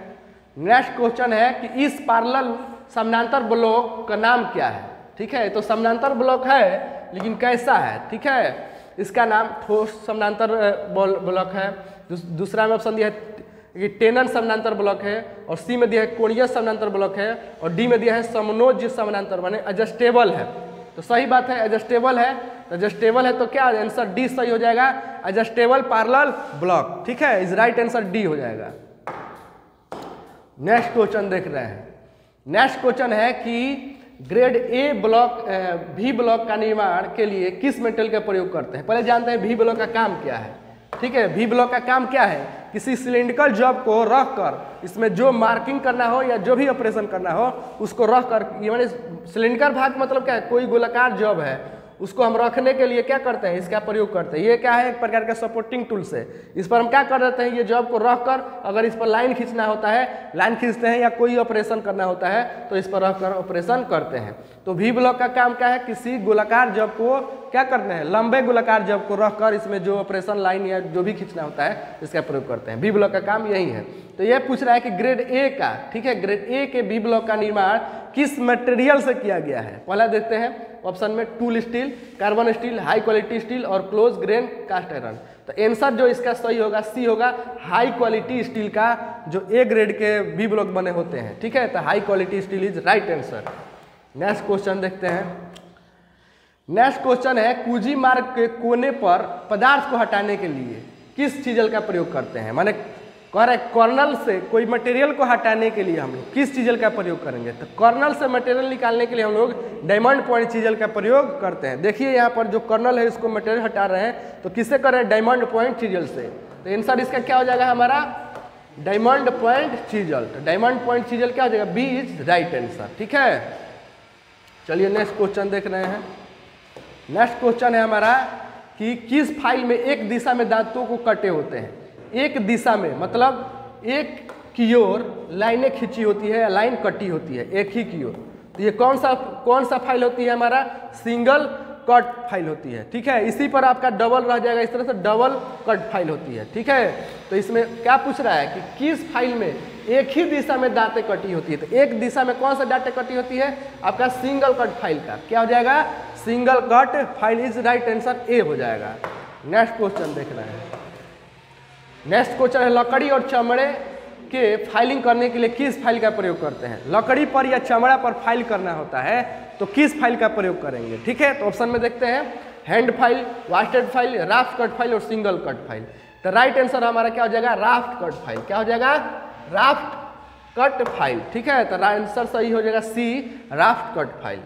नेक्स्ट क्वेश्चन है कि इस पैरेलल समानांतर ब्लॉक का नाम क्या है। ठीक है, तो समानांतर ब्लॉक है लेकिन कैसा है। ठीक है, इसका नाम ठोस समानांतर ब्लॉक है। दूसरा में ऑप्शन दिया है कि टेनन समानांतर ब्लॉक है, और सी में दिया है कोणीय समानांतर ब्लॉक है, और डी में दिया है समनोज समानांतर, माने एडजस्टेबल है। तो सही बात है, एडजस्टेबल है। एडजस्टेबल है तो क्या आंसर डी सही हो जाएगा, एडजस्टेबल पैरेलल ब्लॉक। ठीक है, इज राइट आंसर डी हो जाएगा। नेक्स्ट क्वेश्चन देख रहे हैं। नेक्स्ट क्वेश्चन है कि ग्रेड ए ब्लॉक भी ब्लॉक का निर्माण के लिए किस मेटल का प्रयोग करते हैं। पहले जानते हैं भी ब्लॉक का काम क्या है। ठीक है, भी ब्लॉक का काम क्या है, किसी सिलिंड्रिकल जॉब को रख कर इसमें जो मार्किंग करना हो या जो भी ऑपरेशन करना हो उसको रख कर, ये माने सिलिंड्रिकल भाग मतलब क्या है, कोई गोलाकार जॉब है उसको हम रखने के लिए क्या करते हैं, इसका प्रयोग करते हैं। ये क्या है, एक प्रकार का सपोर्टिंग टूल्स है। इस पर हम क्या कर देते हैं, ये जॉब को रख कर अगर इस पर लाइन खींचना होता है, लाइन खींचते हैं, या कोई ऑपरेशन करना होता है तो इस पर रख कर ऑपरेशन करते हैं। तो भी ब्लॉक का काम क्या है, किसी गोलाकार जॉब को क्या करना है, लंबे गोलाकार जॉब को रख कर इसमें जो ऑपरेशन लाइन या जो भी खींचना होता है इसका प्रयोग करते हैं। बी ब्लॉक का काम यही है। तो ये पूछ रहा है कि ग्रेड ए का, ठीक है, ग्रेड ए के बी ब्लॉक का निर्माण किस मटेरियल से किया गया है। पहला देखते हैं ऑप्शन में tool steel, carbon steel, high quality steel और क्लोज ग्रेन कास्ट आयरन। तो आंसर जो इसका सही होगा सी होगा, हाई क्वालिटी स्टील का जो ए ग्रेड के बी ब्लॉक बने होते हैं। ठीक है, तो high quality steel is right answer. Next question देखते हैं। नेक्स्ट क्वेश्चन है कुजी मार्ग के कोने पर पदार्थ को हटाने के लिए किस चीजल का प्रयोग करते हैं, माने कह रहे कर्नल से कोई मटेरियल को हटाने के लिए हम लोग किस चीजल का प्रयोग करेंगे। तो कर्नल से मटेरियल निकालने के लिए हम लोग डायमंड पॉइंट चीजल का प्रयोग करते हैं। देखिए यहाँ पर जो कर्नल है इसको मटेरियल हटा रहे हैं, तो किससे कर रहे हैं, डायमंड पॉइंट चीजल से। तो आंसर इसका क्या हो जाएगा हमारा, डायमंड पॉइंट चीजल। तो डायमंड पॉइंट चीजल क्या हो जाएगा, बी इज राइट आंसर। ठीक है, चलिए नेक्स्ट क्वेश्चन देख रहे हैं। नेक्स्ट क्वेश्चन है हमारा कि किस फाइल में एक दिशा में दांतों को कटे होते हैं। एक दिशा में मतलब एक की ओर लाइनें खींची होती है या लाइन कटी होती है एक ही की ओर। तो ये कौन सा फाइल होती है हमारा, सिंगल कट फाइल होती है। ठीक है, इसी पर आपका डबल रह जाएगा, इस तरह से डबल कट फाइल होती है। ठीक है, तो इसमें क्या पूछ रहा है कि किस फाइल में एक ही दिशा में दांतें कटी होती है। तो एक दिशा में कौन सा दांतें कटी होती है, आपका सिंगल कट फाइल का क्या हो जाएगा, single cut file is right answer, A हो जाएगा। नेक्स्ट क्वेश्चन देख रहे हैं। नेक्स्ट क्वेश्चन है लकड़ी और चमड़े के फाइलिंग करने के लिए किस फाइल का प्रयोग करते हैं। लकड़ी पर या चमड़ा पर फाइल करना होता है तो किस फाइल का प्रयोग करेंगे। ठीक है, तो ऑप्शन में देखते हैं हैंड फाइल, वास्टेड फाइल, राफ्ट कट फाइल और सिंगल कट फाइल। तो राइट आंसर हमारा क्या हो जाएगा, राफ्ट कट फाइल। क्या हो जाएगा, राफ्ट कट फाइल। ठीक है, तो आंसर सही हो जाएगा सी, राफ्ट कट फाइल।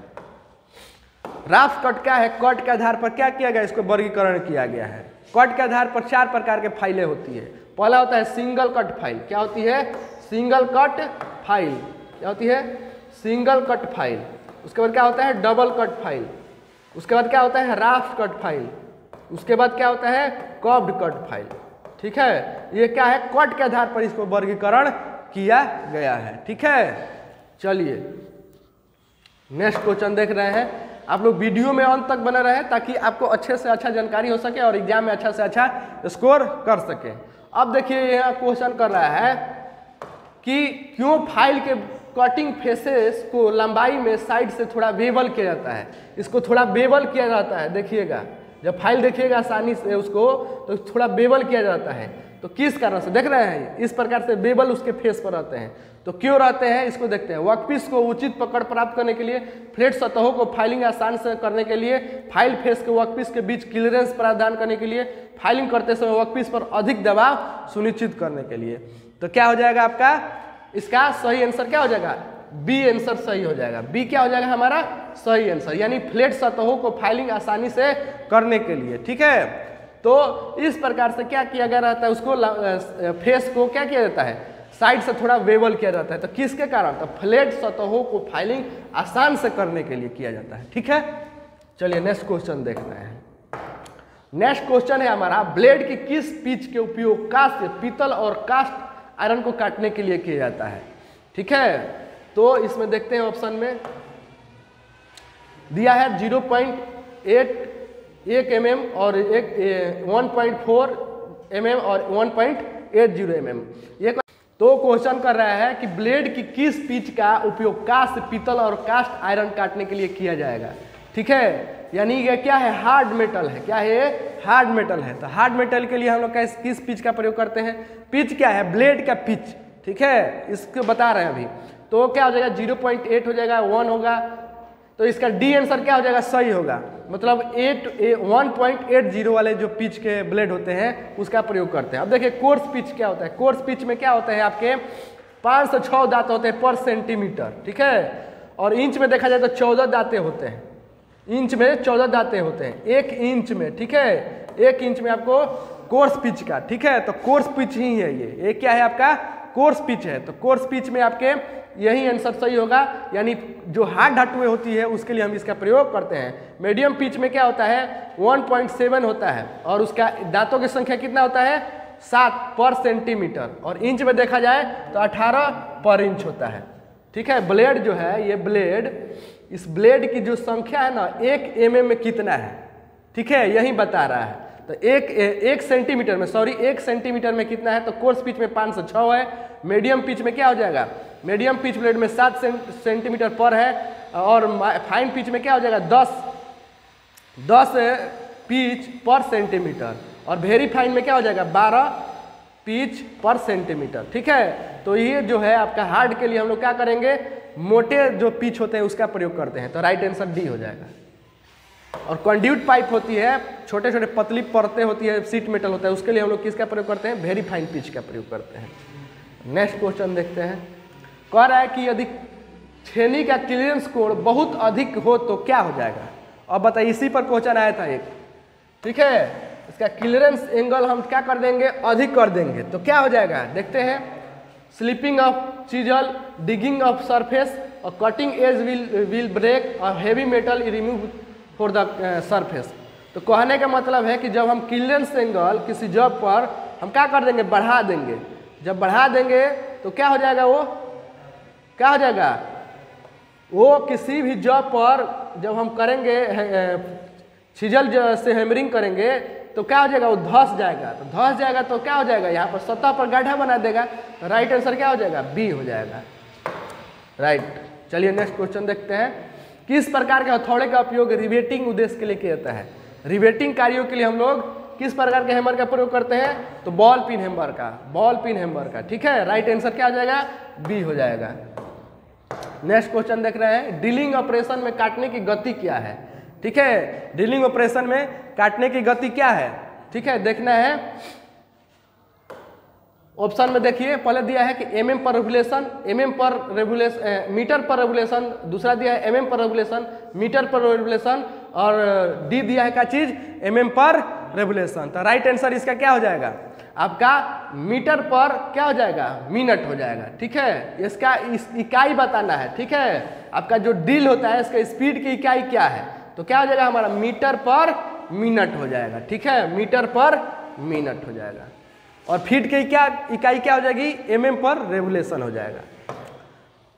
राफ्ट कट क्या है, कट के आधार पर क्या किया गया, इसको वर्गीकरण किया गया है। कट के आधार पर 4 प्रकार के फाइलें होती है। पहला होता है सिंगल कट फाइल। क्या होती है, सिंगल कट फाइल। क्या होती है, सिंगल कट फाइल। उसके बाद क्या होता है, डबल कट फाइल। उसके बाद क्या होता है, राफ्ट कट फाइल। उसके बाद क्या होता है, कर्व्ड कट फाइल। ठीक है, ये क्या है, कट के आधार पर इसको वर्गीकरण किया गया है। ठीक है, चलिए नेक्स्ट क्वेश्चन देख रहे हैं। आप लोग वीडियो में अंत तक बने रहे ताकि आपको अच्छे से अच्छा जानकारी हो सके और एग्जाम में अच्छा से अच्छा स्कोर कर सके। अब देखिए यहाँ क्वेश्चन कर रहा है कि क्यों फाइल के कटिंग फेसेस को लंबाई में साइड से थोड़ा बेवल किया जाता है। इसको थोड़ा बेवल किया जाता है, देखिएगा जब फाइल देखिएगा आसानी से उसको तो थोड़ा बेवल किया जाता है। तो किस कारण से, देख रहे हैं इस प्रकार से बेवल उसके फेस पर रहते हैं। तो क्यों रहते हैं इसको देखते हैं। वर्कपीस को उचित पकड़ प्राप्त करने के लिए, फ्लैट सतहों को फाइलिंग आसान से करने के लिए, फाइल फेस के वर्कपीस के बीच क्लियरेंस प्रदान करने के लिए, फाइलिंग करते समय वर्कपीस पर अधिक दबाव सुनिश्चित करने के लिए। तो क्या हो जाएगा आपका, इसका सही आंसर क्या हो जाएगा, बी आंसर सही हो जाएगा। बी क्या हो जाएगा हमारा सही आंसर, यानी फ्लैट सतहों को फाइलिंग आसानी से करने के लिए। ठीक है, तो इस प्रकार से क्या किया गया रहता है, उसको फेस को क्या किया जाता है, साइड से थोड़ा वेवल किया जाता है। तो किसके कारण, तो फ्लैट सतहों को फाइलिंग आसान से करने के लिए किया जाता है। ठीक है, चलिए नेक्स्ट क्वेश्चन देख रहे हैं। नेक्स्ट क्वेश्चन है हमारा, ब्लेड की किस पिच के उपयोग कास्ट, पीतल और कास्ट आयरन को काटने के लिए किया जाता है। ठीक है, तो इसमें देखते हैं ऑप्शन में दिया है 0.8 mm और 1.4 mm और 1.80 mm। ये तो क्वेश्चन कर रहा है कि ब्लेड की किस पिच का उपयोग कास्ट, पीतल और कास्ट आयरन काटने के लिए किया जाएगा। ठीक है, यानी ये क्या है, हार्ड मेटल है। क्या है, हार्ड मेटल है। तो हार्ड मेटल के लिए हम लोग किस पिच का प्रयोग करते हैं, पिच क्या है, ब्लेड का पिच। ठीक है, इसको बता रहे हैं अभी। तो क्या हो जाएगा, 0.8 हो जाएगा, 1 होगा। तो इसका डी आंसर क्या हो जाएगा, सही होगा। मतलब 1.80 वाले जो पिच के ब्लेड होते हैं उसका प्रयोग करते हैं। अब देखिए कोर्स पिच क्या होता है। कोर्स पिच में क्या होता है, आपके 5 से 6 दांत होते हैं पर सेंटीमीटर। ठीक है, और इंच में देखा जाए तो 14 दांतें होते हैं। इंच में 14 दांतें होते हैं 1 इंच में। ठीक है, 1 इंच में आपको कोर्स पिच का। ठीक है, तो कोर्स पिच ही है ये क्या है आपका, कोर्स पिच है। तो कोर्स पिच में आपके यही आंसर सही होगा, यानी जो हार्ड धातुएं होती है उसके लिए हम इसका प्रयोग करते हैं। मीडियम पिच में क्या होता है, 1.7 होता है और उसका दांतों की संख्या कितना होता है, 7 पर सेंटीमीटर। और इंच में देखा जाए तो 18 पर इंच होता है। ठीक है, ब्लेड जो है ये ब्लेड, इस ब्लेड की जो संख्या है ना 1 mm में कितना है। ठीक है, यही बता रहा है। तो एक सेंटीमीटर में, सॉरी 1 सेंटीमीटर में कितना है, तो कोर्स पिच में 5 से 6 है। मीडियम पिच में क्या हो जाएगा, मीडियम पिच ब्लेड में 7 सेंटीमीटर पर है। और फाइन पिच में क्या हो जाएगा, 10 पिच पर सेंटीमीटर। और वेरी फाइन में क्या हो जाएगा, 12 पिच पर सेंटीमीटर। ठीक है, तो ये जो है आपका हार्ड के लिए हम लोग क्या करेंगे, मोटे जो पिच होते हैं उसका प्रयोग करते हैं। तो राइट आंसर डी हो जाएगा। और कंड्यूट पाइप होती है, छोटे छोटे पतली परतें होती है, सीट मेटल होता है, उसके लिए हम लोग किसका प्रयोग करते हैं? वेरी फाइन पिच का प्रयोग करते हैं। नेक्स्ट क्वेश्चन देखते हैं। कह रहा है कि यदि छेनी का क्लियरेंस कोण बहुत अधिक हो तो क्या हो जाएगा? अब बताइए, इसी पर क्वेश्चन आया था एक, ठीक है। इसका क्लियरेंस एंगल हम क्या कर देंगे? अधिक कर देंगे, तो क्या हो जाएगा? देखते हैं। Slipping of chisel, digging of surface और कटिंग एज विल ब्रेक और heavy metal remove for the surface. तो कहने का मतलब है कि जब हम क्लियरेंस एंगल किसी जॉब पर हम क्या कर देंगे? बढ़ा देंगे। जब बढ़ा देंगे तो क्या हो जाएगा? वो क्या हो जाएगा? वो किसी भी जॉब पर जब हम करेंगे छिजल से हैमरिंग करेंगे तो क्या हो जाएगा? वो धंस जाएगा। तो धंस जाएगा तो क्या हो जाएगा? यहाँ पर सतह पर गड्ढा बना देगा। तो राइट आंसर क्या हो जाएगा? बी हो जाएगा। राइट। चलिए नेक्स्ट क्वेश्चन देखते हैं। किस प्रकार के हथौड़े का उपयोग रिवेटिंग उद्देश्य के लिए किया जाता है? रिवेटिंग कार्यों के लिए हम लोग किस प्रकार के हैमर का प्रयोग करते हैं? तो बॉल पिन हैमर का, बॉल पिन हैमर का, ठीक है। राइट आंसर क्या हो जाएगा? बी हो जाएगा। नेक्स्ट क्वेश्चन देख रहे हैं। ड्रिलिंग ऑपरेशन में काटने की गति क्या है? ठीक है, ड्रिलिंग ऑपरेशन में काटने की गति क्या है? ठीक है, देखना है। ऑप्शन में देखिए, पहले दिया है कि mm पर रेवोल्यूशन, मीटर पर रेवोल्यूशन, दूसरा दिया है mm पर रेवोल्यूशन, मीटर पर रेवोल्यूशन, और डी दिया है क्या चीज? mm पर रेवोल्यूशन। तो राइट आंसर इसका क्या हो जाएगा? आपका मीटर पर क्या हो जाएगा? मिनट हो जाएगा, ठीक है। इसका इकाई बताना है, ठीक है। आपका जो ड्रिल होता है इसका स्पीड की इकाई क्या है? तो क्या हो जाएगा हमारा? मीटर पर मिनट हो जाएगा, ठीक है। मीटर पर मिनट हो जाएगा। और फीट की क्या इकाई क्या हो जाएगी? mm पर रेवोल्यूशन हो जाएगा।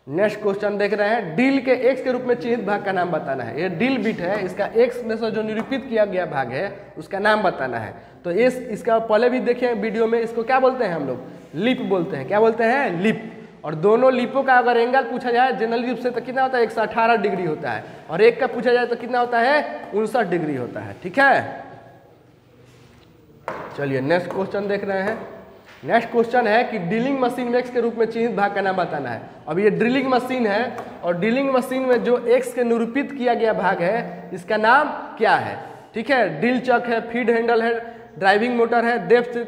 नेक्स्ट क्वेश्चन देख रहे हैं। ड्रिल के x के रूप में चिन्हित भाग का नाम बताना है। ये ड्रिल बिट है, इसका x में से जो निरूपित किया गया भाग है उसका नाम बताना है। तो इसका पहले भी देखे वीडियो में, इसको क्या बोलते हैं हम लोग? लिप बोलते हैं। क्या बोलते हैं? लिप। और दोनों लिपों का अगर एंगल पूछा जाए जनरली रूप से तो कितना होता है? 118 डिग्री होता है। और एक का पूछा जाए तो कितना होता है? 59 डिग्री होता है, ठीक है। चलिए नेक्स्ट क्वेश्चन देख रहे हैं। नेक्स्ट क्वेश्चन है कि ड्रिलिंग मशीन में एक्स के रूप में चिन्हित भाग का नाम बताना है। अब ये ड्रिलिंग मशीन है और ड्रिलिंग मशीन में जो एक्स के निरूपित किया गया भाग है इसका नाम क्या है? ठीक है, ड्रिल चक है, फीड हैंडल है, ड्राइविंग मोटर है, डेप्थ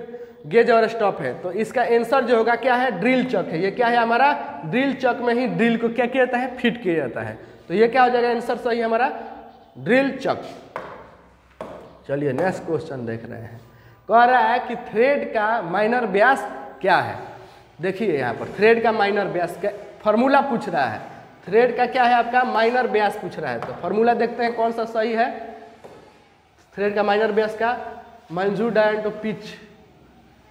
गेज और स्टॉप है। तो इसका आंसर जो होगा क्या है? ड्रिल चक है। ये क्या है हमारा? ड्रिल चक में ही ड्रिल को क्या किया जाता है? फिट किया जाता है। तो ये क्या हो जाएगा आंसर सही हमारा? Drill chuck. चलिए नेक्स्ट क्वेश्चन देख रहे हैं। कह रहा है कि थ्रेड का माइनर व्यास क्या है? देखिए यहाँ पर थ्रेड का माइनर व्यास का फॉर्मूला पूछ रहा है। थ्रेड का क्या है आपका? माइनर व्यास पूछ रहा है। तो फॉर्मूला देखते हैं कौन सा सही है। थ्रेड का माइनर व्यास का मंजूर डायन to pitch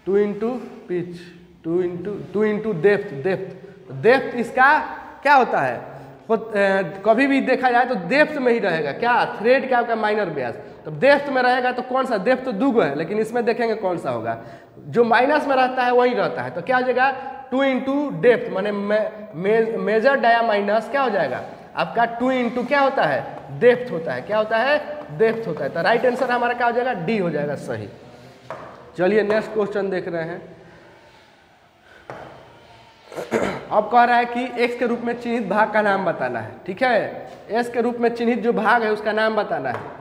2 into pitch 2 into depth. Depth इसका क्या होता है? कभी भी देखा जाए तो डेप्थ में ही रहेगा। क्या? थ्रेड का आपका माइनर व्यास। तो डेप्थ में रहेगा तो कौन सा? डेप्थ तो दूगो है, लेकिन इसमें देखेंगे कौन सा होगा। जो माइनस में रहता है वही रहता है। तो क्या हो जाएगा? 2 इंटू डेप्थ माने मेजर डाया माइनस क्या हो जाएगा आपका? 2 इंटू क्या होता है? डेप्थ होता है। क्या होता है? डेप्थ होता है। तो राइट आंसर हमारा क्या हो जाएगा? डी हो जाएगा सही। चलिए नेक्स्ट क्वेश्चन देख रहे हैं। अब कह रहा है कि एक्स के रूप में चिन्हित भाग का नाम बताना है। ठीक है, एक्स के रूप में चिन्हित जो भाग है उसका नाम बताना है।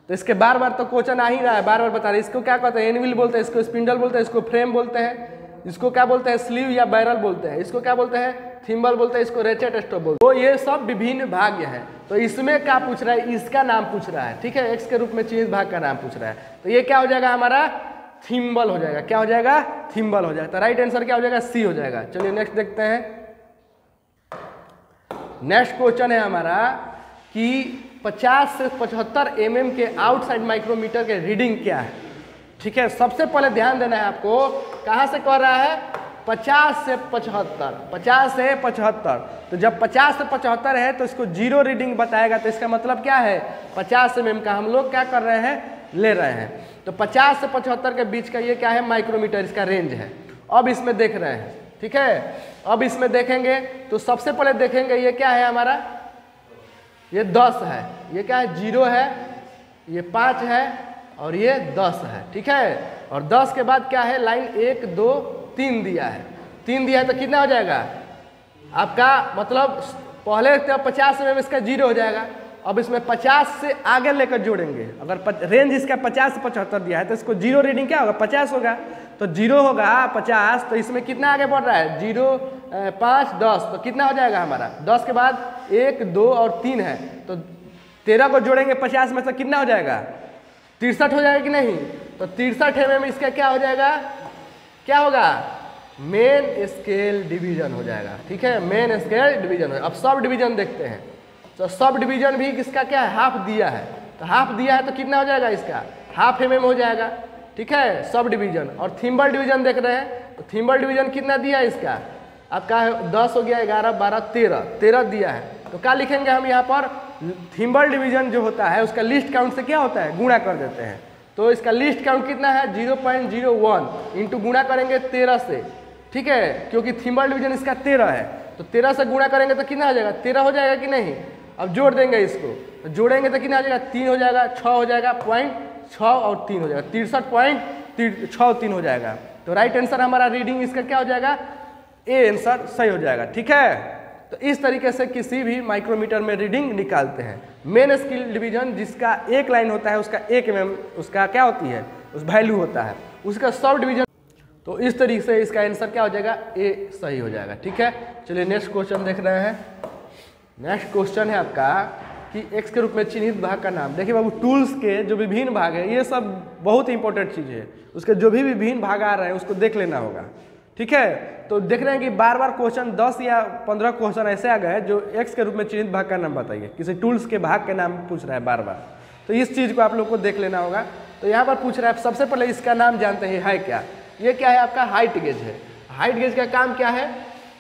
तो इसके बार बार तो क्वेश्चन आ ही रहा है, बार बार बता रहे हैं। इसको क्या कहते हैं? एनविल बोलते हैं, इसको स्पिंडल बोलते हैं, इसको फ्रेम बोलते हैं, इसको क्या बोलते हैं? स्लीव या बैरल बोलते हैं, इसको क्या बोलते हैं? थिम्बल बोलते हैं, इसको रेचेट स्टॉप बोलते हैं। तो ये सब विभिन्न भाग हैं। तो इसमें क्या पूछ रहा है? इसका नाम पूछ रहा है। ठीक है, एक्स के रूप में चिन्हित भाग का नाम पूछ रहा है। तो ये क्या हो जाएगा हमारा? थिम्बल हो जाएगा। क्या हो जाएगा? थिम्बल हो जाएगा। तो राइट आंसर क्या हो जाएगा? सी हो जाएगा। चलिए नेक्स्ट देखते हैं। नेक्स्ट क्वेश्चन है हमारा कि 50 से 75 mm के आउटसाइड माइक्रोमीटर के रीडिंग क्या है। ठीक है, सबसे पहले ध्यान देना है आपको, कहाँ से कह रहा है? 50 से 75। 50 से 75। तो जब 50 से 75 है तो इसको जीरो रीडिंग बताएगा। तो इसका मतलब क्या है? 50 mm का हम लोग क्या कर रहे हैं? ले रहे हैं। तो 50 से 75 के बीच का ये क्या है? माइक्रोमीटर, इसका रेंज है। अब इसमें देख रहे हैं। ठीक है, अब इसमें देखेंगे तो सबसे पहले देखेंगे ये क्या है हमारा? ये 10 है। ये क्या है? 0 है, ये 5 है और ये 10 है। ठीक है, और 10 के बाद क्या है? लाइन 1 2 3 दिया है। 3 दिया है तो कितना हो जाएगा आपका? मतलब पहले तो 50 में इसका 0 हो जाएगा। अब इसमें 50 से आगे लेकर जोड़ेंगे। अगर रेंज इसका 50 से 75 दिया है तो इसको जीरो रीडिंग क्या होगा, 50 होगा। तो जीरो होगा 50, तो इसमें कितना आगे बढ़ रहा है, 0 5 10, तो कितना हो जाएगा हमारा 10 के बाद 1 2 और 3 है, तो 13 को जोड़ेंगे 50 में से कितना हो जाएगा, 63 हो जाएगा कि नहीं। तो 63 में इसका क्या हो जाएगा, क्या होगा, मेन स्केल डिवीजन हो जाएगा। ठीक है, मेन स्केल डिवीजन हो। अब सब डिवीजन देखते हैं। तो सब डिवीजन भी इसका क्या है, हाफ दिया है। तो हाफ दिया है तो कितना हो जाएगा, इसका हाफ mm हो जाएगा। ठीक है, सब डिवीजन। और थिम्बल डिवीजन देख रहे हैं, तो थिम्बल डिवीजन कितना दिया है इसका, आपका 10 हो गया, 11 12 13 दिया है। तो क्या लिखेंगे हम यहाँ पर, थिम्बल डिवीजन जो होता है उसका लिस्ट काउंट से क्या होता है, गुणा कर देते हैं। तो इसका लिस्ट काउंट कितना है, 0.01 इंटू गुणा करेंगे 13 से। ठीक है, क्योंकि थिम्बल डिवीजन इसका 13 है, तो 13 से गुणा करेंगे तो कितना हो जाएगा, 13 हो जाएगा कि नहीं। अब जोड़ देंगे इसको, तो जोड़ेंगे तो कितना हो जाएगा, 3 हो जाएगा, 6 हो जाएगा, 0.6 और 3 हो जाएगा, 63.63 हो जाएगा। तो राइट आंसर हमारा रीडिंग इसका क्या हो जाएगा, ए आंसर सही हो जाएगा। ठीक है, तो इस तरीके से किसी भी माइक्रोमीटर में रीडिंग निकालते हैं। मेन स्केल डिवीजन जिसका एक लाइन होता है उसका 1 mm उसका क्या होती है, उस वैल्यू होता है, उसका सब डिवीजन। तो इस तरीके से इसका आंसर क्या हो जाएगा, ए सही हो जाएगा। ठीक है, चलिए नेक्स्ट क्वेश्चन देख रहे हैं। नेक्स्ट क्वेश्चन है आपका कि x के रूप में चिन्हित भाग का नाम। देखिए बाबू, टूल्स के जो विभिन्न भाग है ये सब बहुत इंपॉर्टेंट चीज़ है, उसके जो भी विभिन्न भाग आ रहे हैं उसको देख लेना होगा। ठीक है, तो देख रहे हैं कि बार बार क्वेश्चन 10 या 15 क्वेश्चन ऐसे आ गए जो x के रूप में चिन्हित भाग का नाम बताइए, किसी टूल्स के भाग के नाम पूछ रहा है बार बार। तो इस चीज़ को आप लोग को देख लेना होगा। तो यहाँ पर पूछ रहा है, सबसे पहले इसका नाम जानते हैं, है क्या, ये क्या है आपका हाइट गेज है। हाइट गेज का काम क्या है,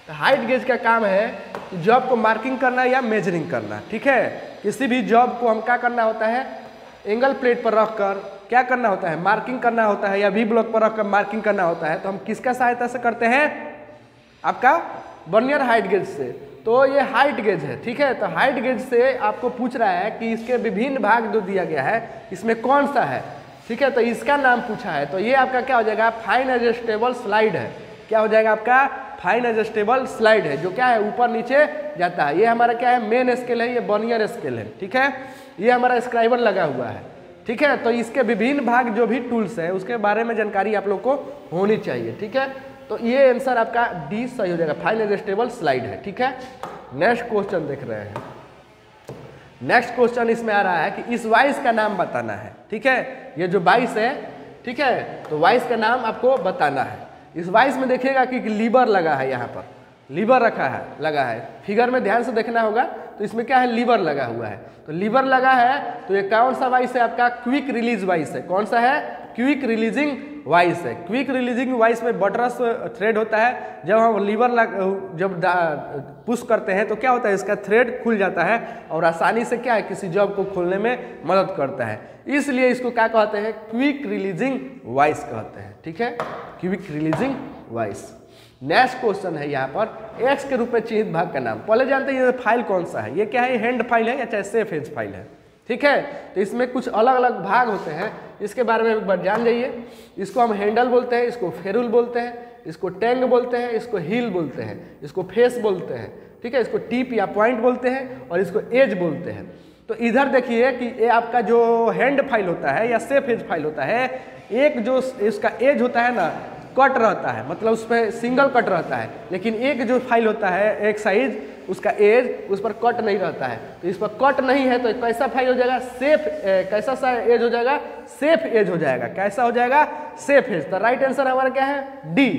तो हाइट गेज का काम है जॉब को मार्किंग करना या मेजरिंग करना। ठीक है, किसी भी जॉब को हम क्या करना होता है, एंगल प्लेट पर रखकर क्या करना होता है, मार्किंग करना होता है, या वी ब्लॉक पर रखकर मार्किंग करना होता है। तो हम किसका सहायता से करते हैं, आपका वर्नियर हाइट गेज से। तो ये हाइट गेज है। ठीक है, तो हाइट गेज से आपको पूछ रहा है कि इसके विभिन्न भाग जो दिया गया है इसमें कौन सा है। ठीक है, तो इसका नाम पूछा है, तो ये आपका क्या हो जाएगा, फाइन एडजस्टेबल स्लाइड है। क्या हो जाएगा आपका, फाइन एडजस्टेबल स्लाइड है, जो क्या है ऊपर नीचे जाता है। ये हमारा क्या है, मेन स्केल है, ये वर्नियर स्केल है। ठीक है, ये हमारा स्क्राइबर लगा हुआ है। ठीक है, तो इसके विभिन्न भाग जो भी टूल्स है उसके बारे में जानकारी आप लोग को होनी चाहिए। ठीक है, तो ये आंसर आपका डी सही हो जाएगा, फाइन एडजस्टेबल स्लाइड है। ठीक है, नेक्स्ट क्वेश्चन देख रहे हैं। नेक्स्ट क्वेश्चन इसमें आ रहा है कि इस वाइस का नाम बताना है। ठीक है, ये जो वाइस है, ठीक है, तो वाइस का नाम आपको बताना है। इस वाइस में देखिएगा कि लीवर लगा है, यहाँ पर लीवर रखा है, लगा है, फिगर में ध्यान से देखना होगा। तो इसमें क्या है, लीवर लगा हुआ है। तो लीवर लगा है, तो ये कौन सा वाइस है आपका, क्विक रिलीज वाइस है। कौन सा है, क्विक रिलीजिंग वाइस है। क्विक रिलीजिंग वाइस में बटरस थ्रेड होता है। जब हम लीवर जब पुश करते हैं तो क्या होता है, इसका थ्रेड खुल जाता है और आसानी से क्या है, किसी जॉब को खोलने में मदद करता है। इसलिए इसको क्या कहते हैं, क्विक रिलीजिंग वाइस कहते हैं। ठीक है, quick releasing vice. Next question है यहाँ पर, एक्स के रूप में चिन्हित भाग का नाम। पहले जानते हैं ये फाइल कौन सा है, ये क्या है, हैंड फाइल है या चाहे सेफ एज फाइल है। ठीक है, तो इसमें कुछ अलग अलग भाग होते हैं, इसके बारे में एक बार जान जाइए। इसको हम हैंडल बोलते हैं, इसको फेरुल बोलते हैं, इसको टैंग बोलते हैं, इसको हील बोलते हैं, इसको फेस बोलते हैं। ठीक है, इसको टिप या पॉइंट बोलते हैं और इसको एज बोलते हैं। तो इधर देखिए कि ये आपका जो हैंड फाइल होता है या सेफ एज फाइल होता है, एक जो इसका एज होता है ना, कट रहता है, मतलब उस पर सिंगल कट रहता है। लेकिन एक जो फाइल होता है एक साइज, उसका एज उस पर कट नहीं रहता है। तो इस पर कट नहीं है तो कैसा फाइल हो जाएगा, सेफ, कैसा सा एज हो जाएगा, सेफ एज हो जाएगा। कैसा हो जाएगा, सेफ एज। तो राइट आंसर हमारा क्या है, डी।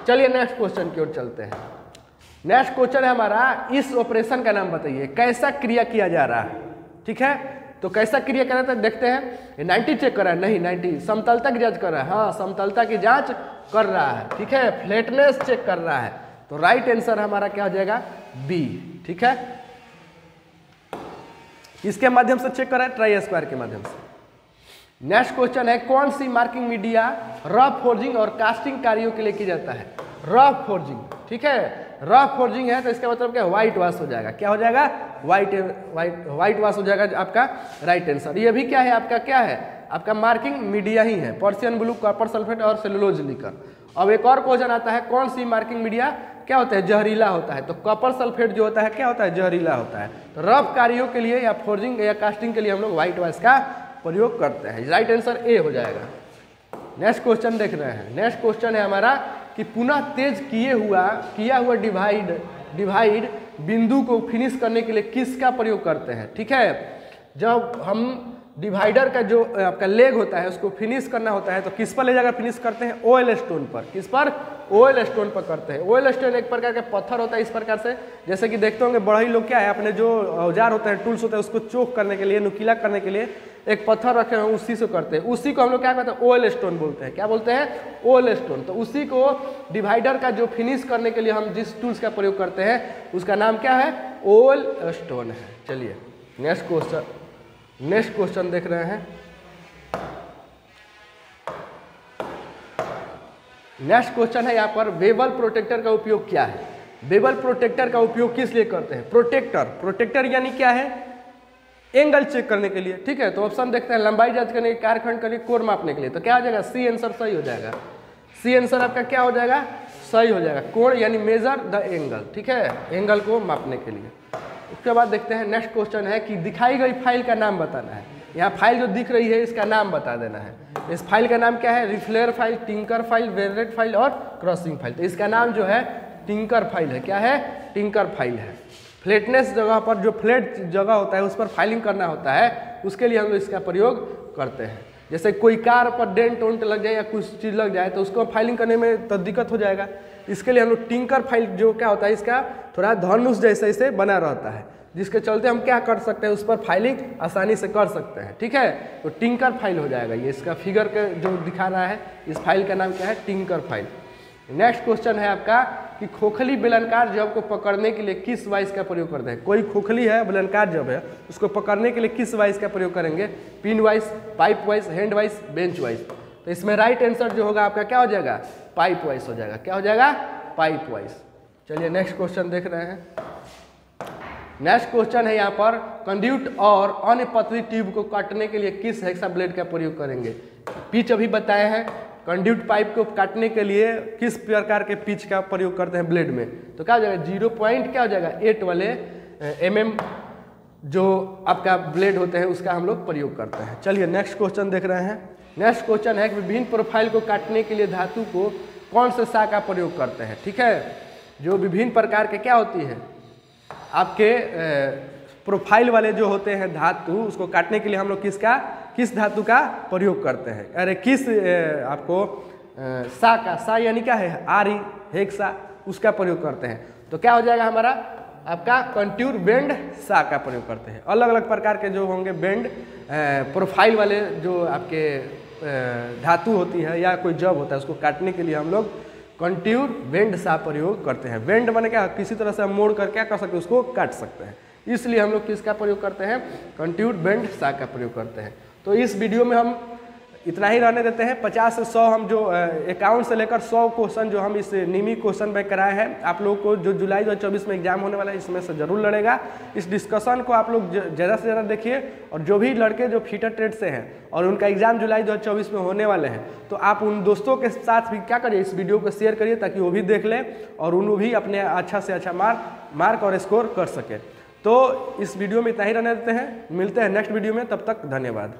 चलिए नेक्स्ट क्वेश्चन की ओर चलते हैं। नेक्स्ट क्वेश्चन है हमारा, इस ऑपरेशन का नाम बताइए, कैसा क्रिया किया जा रहा है। ठीक है, तो कैसा क्रिया कर रहा है देखते हैं। 90 चेक कर रहा है, नहीं 90 समतलता की जांच कर रहा है, हाँ समतलता की जांच कर रहा है। ठीक है, फ्लैटनेस चेक कर रहा है। तो राइट आंसर हमारा क्या हो जाएगा, बी। ठीक है, इसके माध्यम से चेक कर रहा है, ट्राई स्क्वायर के माध्यम से। नेक्स्ट क्वेश्चन है, कौन सी मार्किंग मीडिया रफ फोर्जिंग और कास्टिंग कार्यों के लिए की जाता है। रफ फोर्जिंग, ठीक है, रफ फोर्जिंग है तो इसका मतलब क्या, व्हाइट वॉश हो जाएगा। क्या हो जाएगा, व्हाइट वॉश हो जाएगा आपका राइट आंसर। ये भी क्या है आपका, क्या है आपका, मार्किंग मीडिया ही है, पर्शियन ब्लू, कॉपर सल्फेट और सेलुलोज लिकर। अब एक और क्वेश्चन आता है, कौन सी मार्किंग मीडिया क्या होता है, जहरीला होता है। तो कॉपर सल्फेट जो होता है क्या होता है, जहरीला होता है। तो रफ कार्यों के लिए या फोर्जिंग या कास्टिंग के लिए हम लोग व्हाइट वाश का प्रयोग करते हैं। राइट आंसर ए हो जाएगा। नेक्स्ट क्वेश्चन देख रहे हैं। नेक्स्ट क्वेश्चन है हमारा कि पुनः तेज किया हुआ डिवाइड बिंदु को फिनिश करने के लिए किसका प्रयोग करते हैं। ठीक है, जब हम डिवाइडर का जो आपका लेग होता है उसको फिनिश करना होता है तो किस पर ले जाकर फिनिश करते हैं, ऑयल स्टोन पर। किस पर, ऑयल स्टोन पर करते हैं। ऑयल स्टोन एक प्रकार का पत्थर होता है इस प्रकार से, जैसे कि देखते होंगे बड़े लोग क्या है अपने जो औजार होते हैं, टूल्स होते हैं, उसको चोक करने के लिए, नुकीला करने के लिए एक पत्थर रखे हैं, उसी से करते हैं। उसी को हम लोग क्या कहते हैं, ऑयल स्टोन बोलते हैं। क्या बोलते हैं, ऑयल स्टोन। तो उसी को डिवाइडर का जो फिनिश करने के लिए हम जिस टूल्स का प्रयोग करते हैं उसका नाम क्या है, ऑयल स्टोन है। चलिए नेक्स्ट क्वेश्चन देख रहे हैं। नेक्स्ट क्वेश्चन है यहाँ पर, बेवल प्रोटेक्टर का उपयोग क्या है। बेवल प्रोटेक्टर का उपयोग किस लिए करते हैं, प्रोटेक्टर यानी क्या है, एंगल चेक करने के लिए। ठीक है, तो ऑप्शन देखते हैं, लंबाई जांच करने के, कार्यखंड करने, कोण मापने के लिए। तो क्या हो जाएगा, सी आंसर सही हो जाएगा। सी आंसर आपका क्या हो जाएगा, सही हो जाएगा। कोण यानी मेजर द एंगल। ठीक है, एंगल को मापने के लिए। उसके बाद देखते हैं नेक्स्ट क्वेश्चन है कि दिखाई गई फाइल का नाम बताना है। यहाँ फाइल जो दिख रही है इसका नाम बता देना है। इस फाइल का नाम क्या है, रिफ्लेयर फाइल, टिंकर फाइल, वेरेट फाइल और क्रॉसिंग फाइल। तो इसका नाम जो है टिंकर फाइल है। क्या है, टिंकर फाइल है। फ्लैटनेस जगह पर, जो फ्लैट जगह होता है उस पर फाइलिंग करना होता है, उसके लिए हम लोग इसका प्रयोग करते हैं। जैसे कोई कार पर डेंट वेंट लग जाए या कुछ चीज़ लग जाए तो उसको फाइलिंग करने में तो दिक्कत हो जाएगा। इसके लिए हम लोग टिंकर फाइल जो क्या होता है, इसका थोड़ा धनुष जैसे इसे बना रहता है, जिसके चलते हम क्या कर सकते हैं, उस पर फाइलिंग आसानी से कर सकते हैं। ठीक है, तो टिंकर फाइल हो जाएगा। ये इसका फिगर का जो दिखा रहा है, इस फाइल का नाम क्या है, टिंकर फाइल। नेक्स्ट क्वेश्चन है आपका कि खोखली बेलनकार जब को पकड़ने के लिए किस वाइस का प्रयोग करते हैं। कोई खोखली है, बेलनकार जब है, उसको पकड़ने के लिए किस वाइस का प्रयोग करेंगे, pin vice, pipe vice, hand vice, bench vice. तो इसमें राइट आंसर जो होगा आपका क्या हो जाएगा, पाइप वाइस हो जाएगा। क्या हो जाएगा, पाइप वाइस। चलिए नेक्स्ट क्वेश्चन देख रहे हैं। नेक्स्ट क्वेश्चन है यहाँ पर, कंड्यूट और अन्य पतली ट्यूब को काटने के लिए किस हेक्सा ब्लेड का प्रयोग करेंगे। पिच अभी बताए हैं, कंड्यूट पाइप को काटने के लिए किस प्रकार के पिच का प्रयोग करते हैं ब्लेड में। तो क्या हो जाएगा, 0.8 वाले mm जो आपका ब्लेड होते हैं उसका हम लोग प्रयोग करते हैं। चलिए नेक्स्ट क्वेश्चन देख रहे हैं। नेक्स्ट क्वेश्चन है कि विभिन्न प्रोफाइल को काटने के लिए धातु को कौन से सा का प्रयोग करते हैं। ठीक है, जो विभिन्न प्रकार के क्या होती है आपके प्रोफाइल वाले जो होते हैं धातु, उसको काटने के लिए हम लोग किस धातु का प्रयोग करते हैं, अरे किस आपको सा यानी क्या है, आरी हेक्सा, उसका प्रयोग करते हैं। तो क्या हो जाएगा हमारा आपका कंट्यूर बेंड सा का प्रयोग करते हैं। अलग अलग प्रकार के जो होंगे बेंड प्रोफाइल वाले जो आपके धातु होती है या कोई जब होता है, उसको काटने के लिए हम लोग कंट्यूर बेंड सा प्रयोग करते हैं। बेंड माने क्या, किसी तरह से हम मोड़ कर क्या कर सकते हैं, उसको काट सकते हैं। इसलिए हम लोग किसका प्रयोग करते हैं, कंट्यूर बेंड सा का प्रयोग करते हैं। तो इस वीडियो में हम इतना ही रहने देते हैं। 50 से 100 हम जो 51 से लेकर 100 क्वेश्चन जो हम इस निमी क्वेश्चन में कराए हैं, आप लोग को जो जुलाई 2024 में एग्जाम होने वाला है इसमें से जरूर लड़ेगा। इस डिस्कशन को आप लोग ज़्यादा से ज़्यादा देखिए, और जो भी लड़के जो फीटर ट्रेड से हैं और उनका एग्जाम जुलाई 2024 में होने वाले हैं, तो आप उन दोस्तों के साथ भी क्या करिए, इस वीडियो को शेयर करिए ताकि वो भी देख लें और उन भी अपने अच्छा से अच्छा मार्क और स्कोर कर सके। तो इस वीडियो में इतना ही रहने देते हैं, मिलते हैं नेक्स्ट वीडियो में, तब तक धन्यवाद।